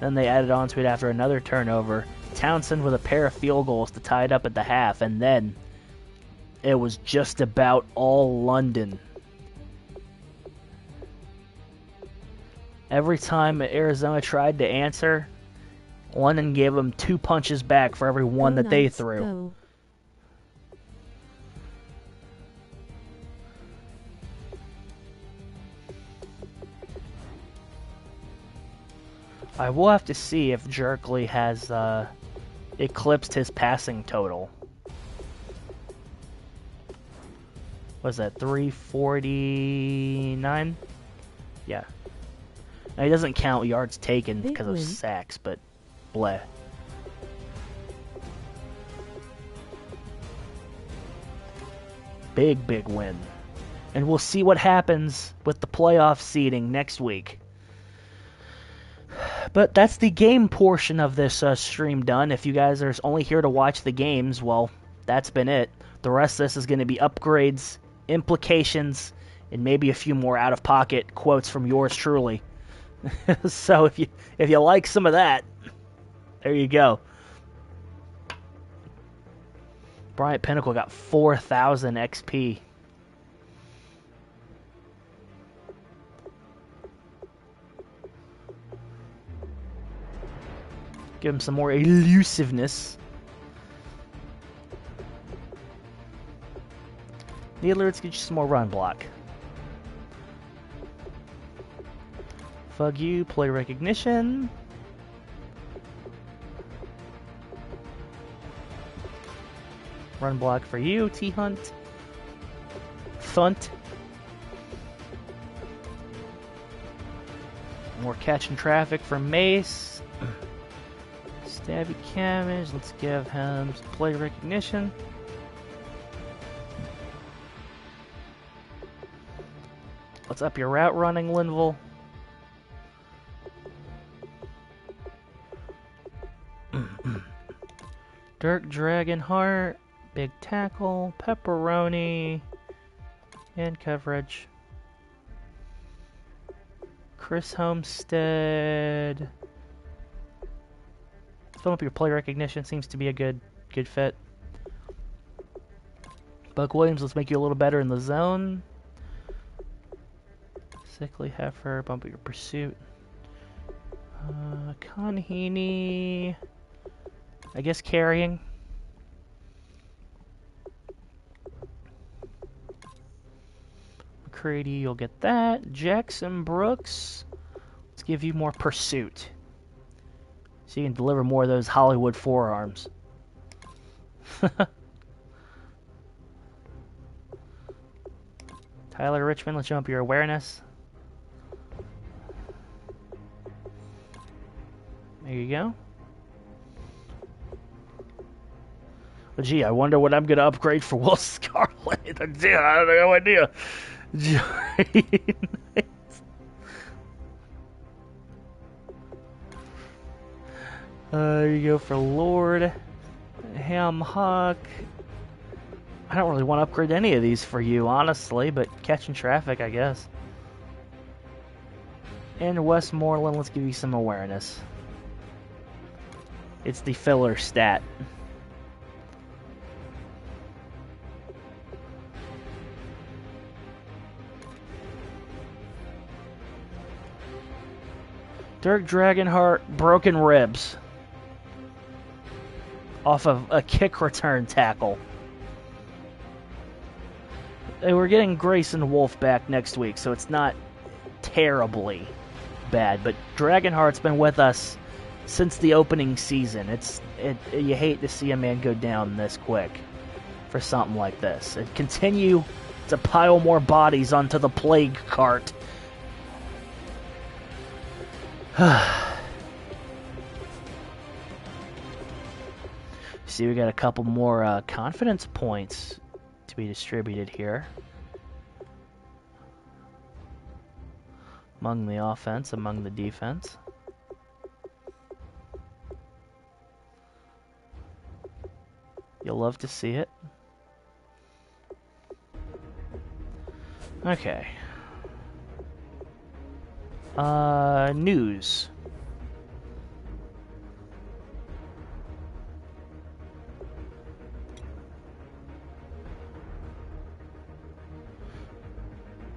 Then they added on to it after another turnover. Townsend with a pair of field goals to tie it up at the half, and then it was just about all London. Every time Arizona tried to answer, London gave them 2 punches back for every one that they threw. Go. I will have to see if Jerkley has eclipsed his passing total. Was that 349? Yeah. Now, he doesn't count yards taken because of sacks, but bleh. Big, big win. And we'll see what happens with the playoff seeding next week. But that's the game portion of this stream done. If you guys are only here to watch the games, well, that's been it. The rest of this is going to be upgrades, implications, and maybe a few more out-of-pocket quotes from yours truly. So if you like some of that, there you go. Bryant Pinnacle got 4,000 XP. Give him some more elusiveness. Needler, let's get you some more run block. Fug you, play recognition. Run block for you, T-Hunt. Thunt. More catching traffic for Mace. Stabby Cabbage, let's give him some play recognition. Let's up your route running, Linville. Dirk Dragonheart, big tackle, pepperoni, and coverage. Chris Homestead. Fill up your play recognition, seems to be a good fit. Buck Williams, let's make you a little better in the zone. Sickly Heifer, bump up your pursuit. Conheaney, I guess carrying. McCready, you'll get that. Jackson Brooks, let's give you more pursuit. So you can deliver more of those Hollywood forearms. Tyler Richmond, let's jump your awareness. There you go. Well, gee, I wonder what I'm going to upgrade for Will Scarlet. I have no idea. You go for Lord, Ham Hock. I don't really want to upgrade any of these for you, honestly, but catching traffic, I guess. And Westmoreland, let's give you some awareness. It's the filler stat. Dirk Dragonheart, broken ribs. Off of a kick return tackle. We're getting Grayson Wolf back next week, so it's not terribly bad. But Dragonheart's been with us since the opening season. You hate to see a man go down this quick for something like this. And continue to pile more bodies onto the plague cart. See, we got a couple more confidence points to be distributed here. Among the offense, among the defense. You'll love to see it. Okay. News.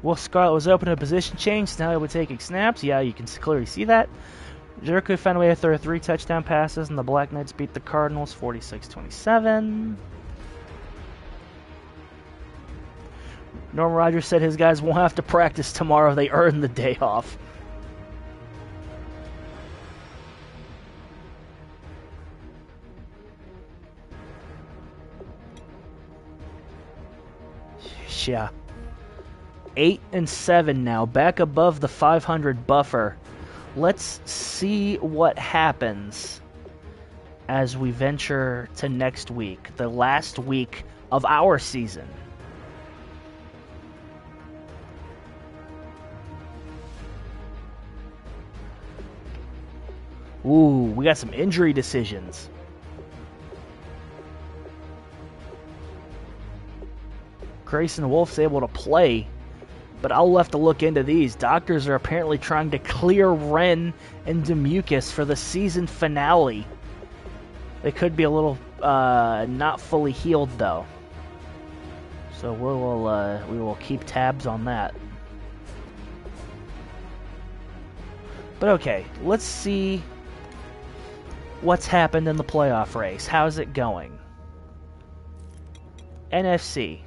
Wolf Scarlet was open to a position change, so now he'll be taking snaps. Yeah, you can clearly see that. Jericho found a way to throw 3 touchdown passes, and the Black Knights beat the Cardinals 46-27. Norman Rogers said his guys won't have to practice tomorrow. They earned the day off. Yeah. 8-7 now, back above the 500 buffer. Let's see what happens as we venture to next week, the last week of our season. Ooh, we got some injury decisions. Grayson Wolf's able to play, but I'll have to look into these. Doctors are apparently trying to clear Wren and Demucus for the season finale. They could be a little not fully healed, though. So we will keep tabs on that. But okay, let's see what's happened in the playoff race. How's it going? NFC.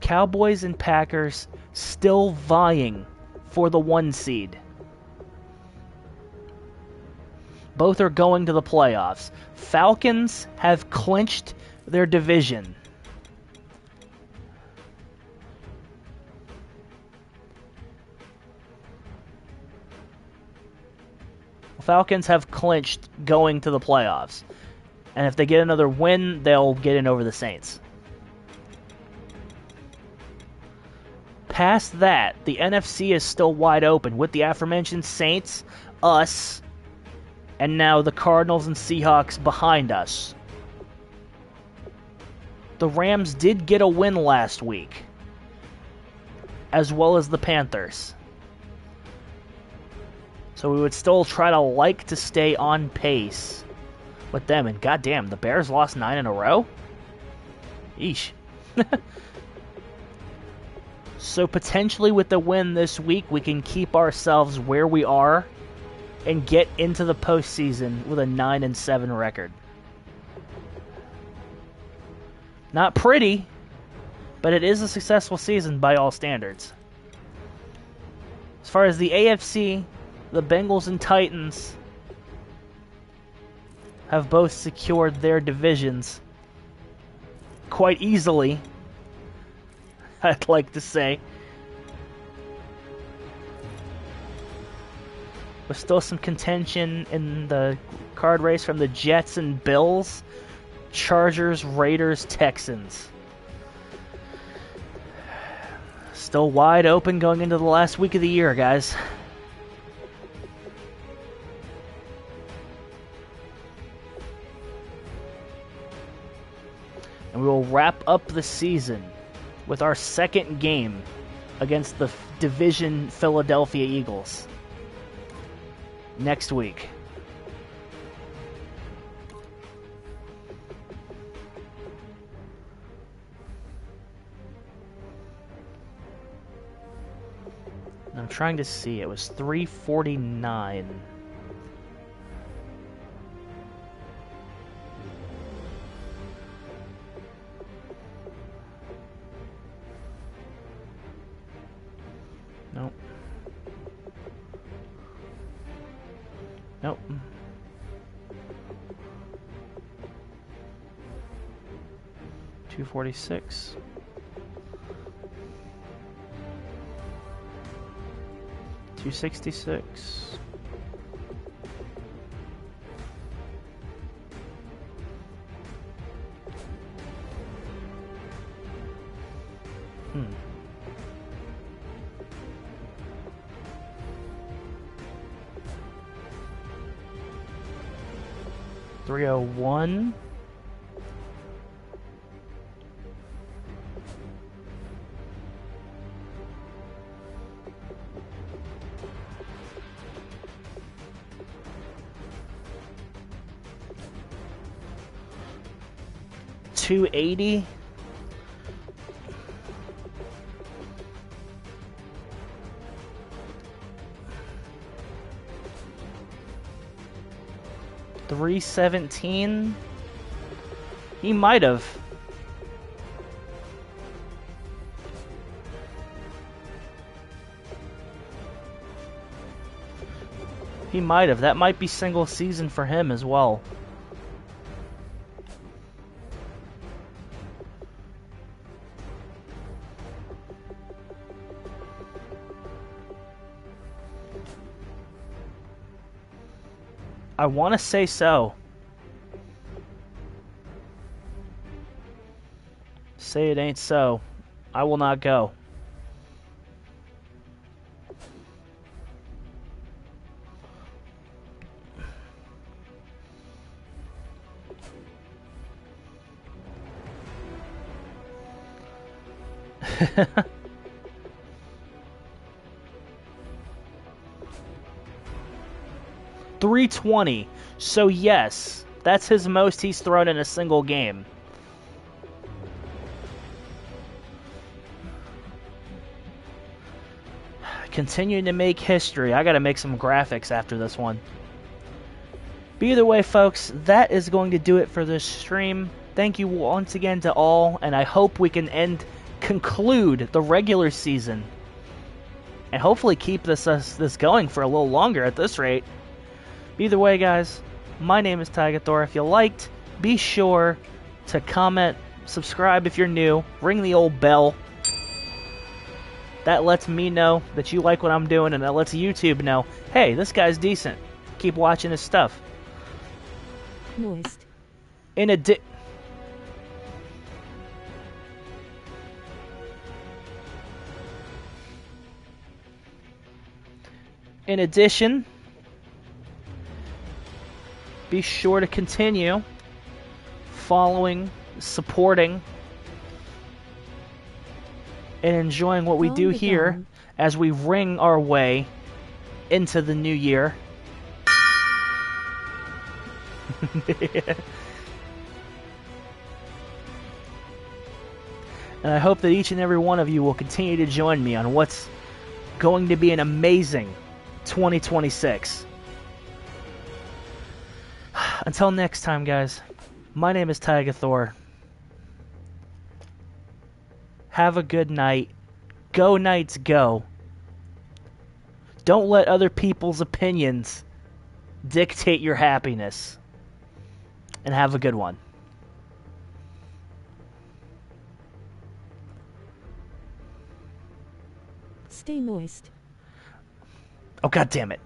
Cowboys and Packers still vying for the 1 seed. Both are going to the playoffs. Falcons have clinched their division. Falcons have clinched going to the playoffs. And if they get another win, they'll get in over the Saints. Past that, the NFC is still wide open with the aforementioned Saints, us, and now the Cardinals and Seahawks behind us. The Rams did get a win last week, as well as the Panthers. So we would still try to stay on pace with them. And goddamn, the Bears lost 9 in a row? Eesh. So potentially with the win this week, we can keep ourselves where we are and get into the postseason with a 9-7 record. Not pretty, but it is a successful season by all standards. As far as the AFC, the Bengals and Titans have both secured their divisions quite easily, I'd like to say. With still some contention in the card race from the Jets and Bills, Chargers, Raiders, Texans. Still wide open going into the last week of the year, guys. And we will wrap up the season with our second game against the division Philadelphia Eagles next week. I'm trying to see. It was 349. Nope. Nope. $246. $266. $301. $280. $317. He might have. He might have. That might be single season for him as well. I want to say so. Say it ain't so. I will not go. $320. So yes, that's his most he's thrown in a single game. Continuing to make history. I gotta make some graphics after this one. But either way, folks, that is going to do it for this stream. Thank you once again to all, and I hope we can conclude the regular season and hopefully keep this going for a little longer at this rate. Either way, guys, my name is Tigathor. If you liked, be sure to comment, subscribe if you're new, ring the old bell. That lets me know that you like what I'm doing, and that lets YouTube know, hey, this guy's decent. Keep watching his stuff. Moist. In addition, be sure to continue following, supporting, and enjoying what we do here as we ring our way into the new year. And I hope that each and every one of you will continue to join me on what's going to be an amazing 2026. Until next time, guys, my name is Tigathor. Have a good night. Go Knights, go. Don't let other people's opinions dictate your happiness. And have a good one. Stay moist. Oh, God damn it.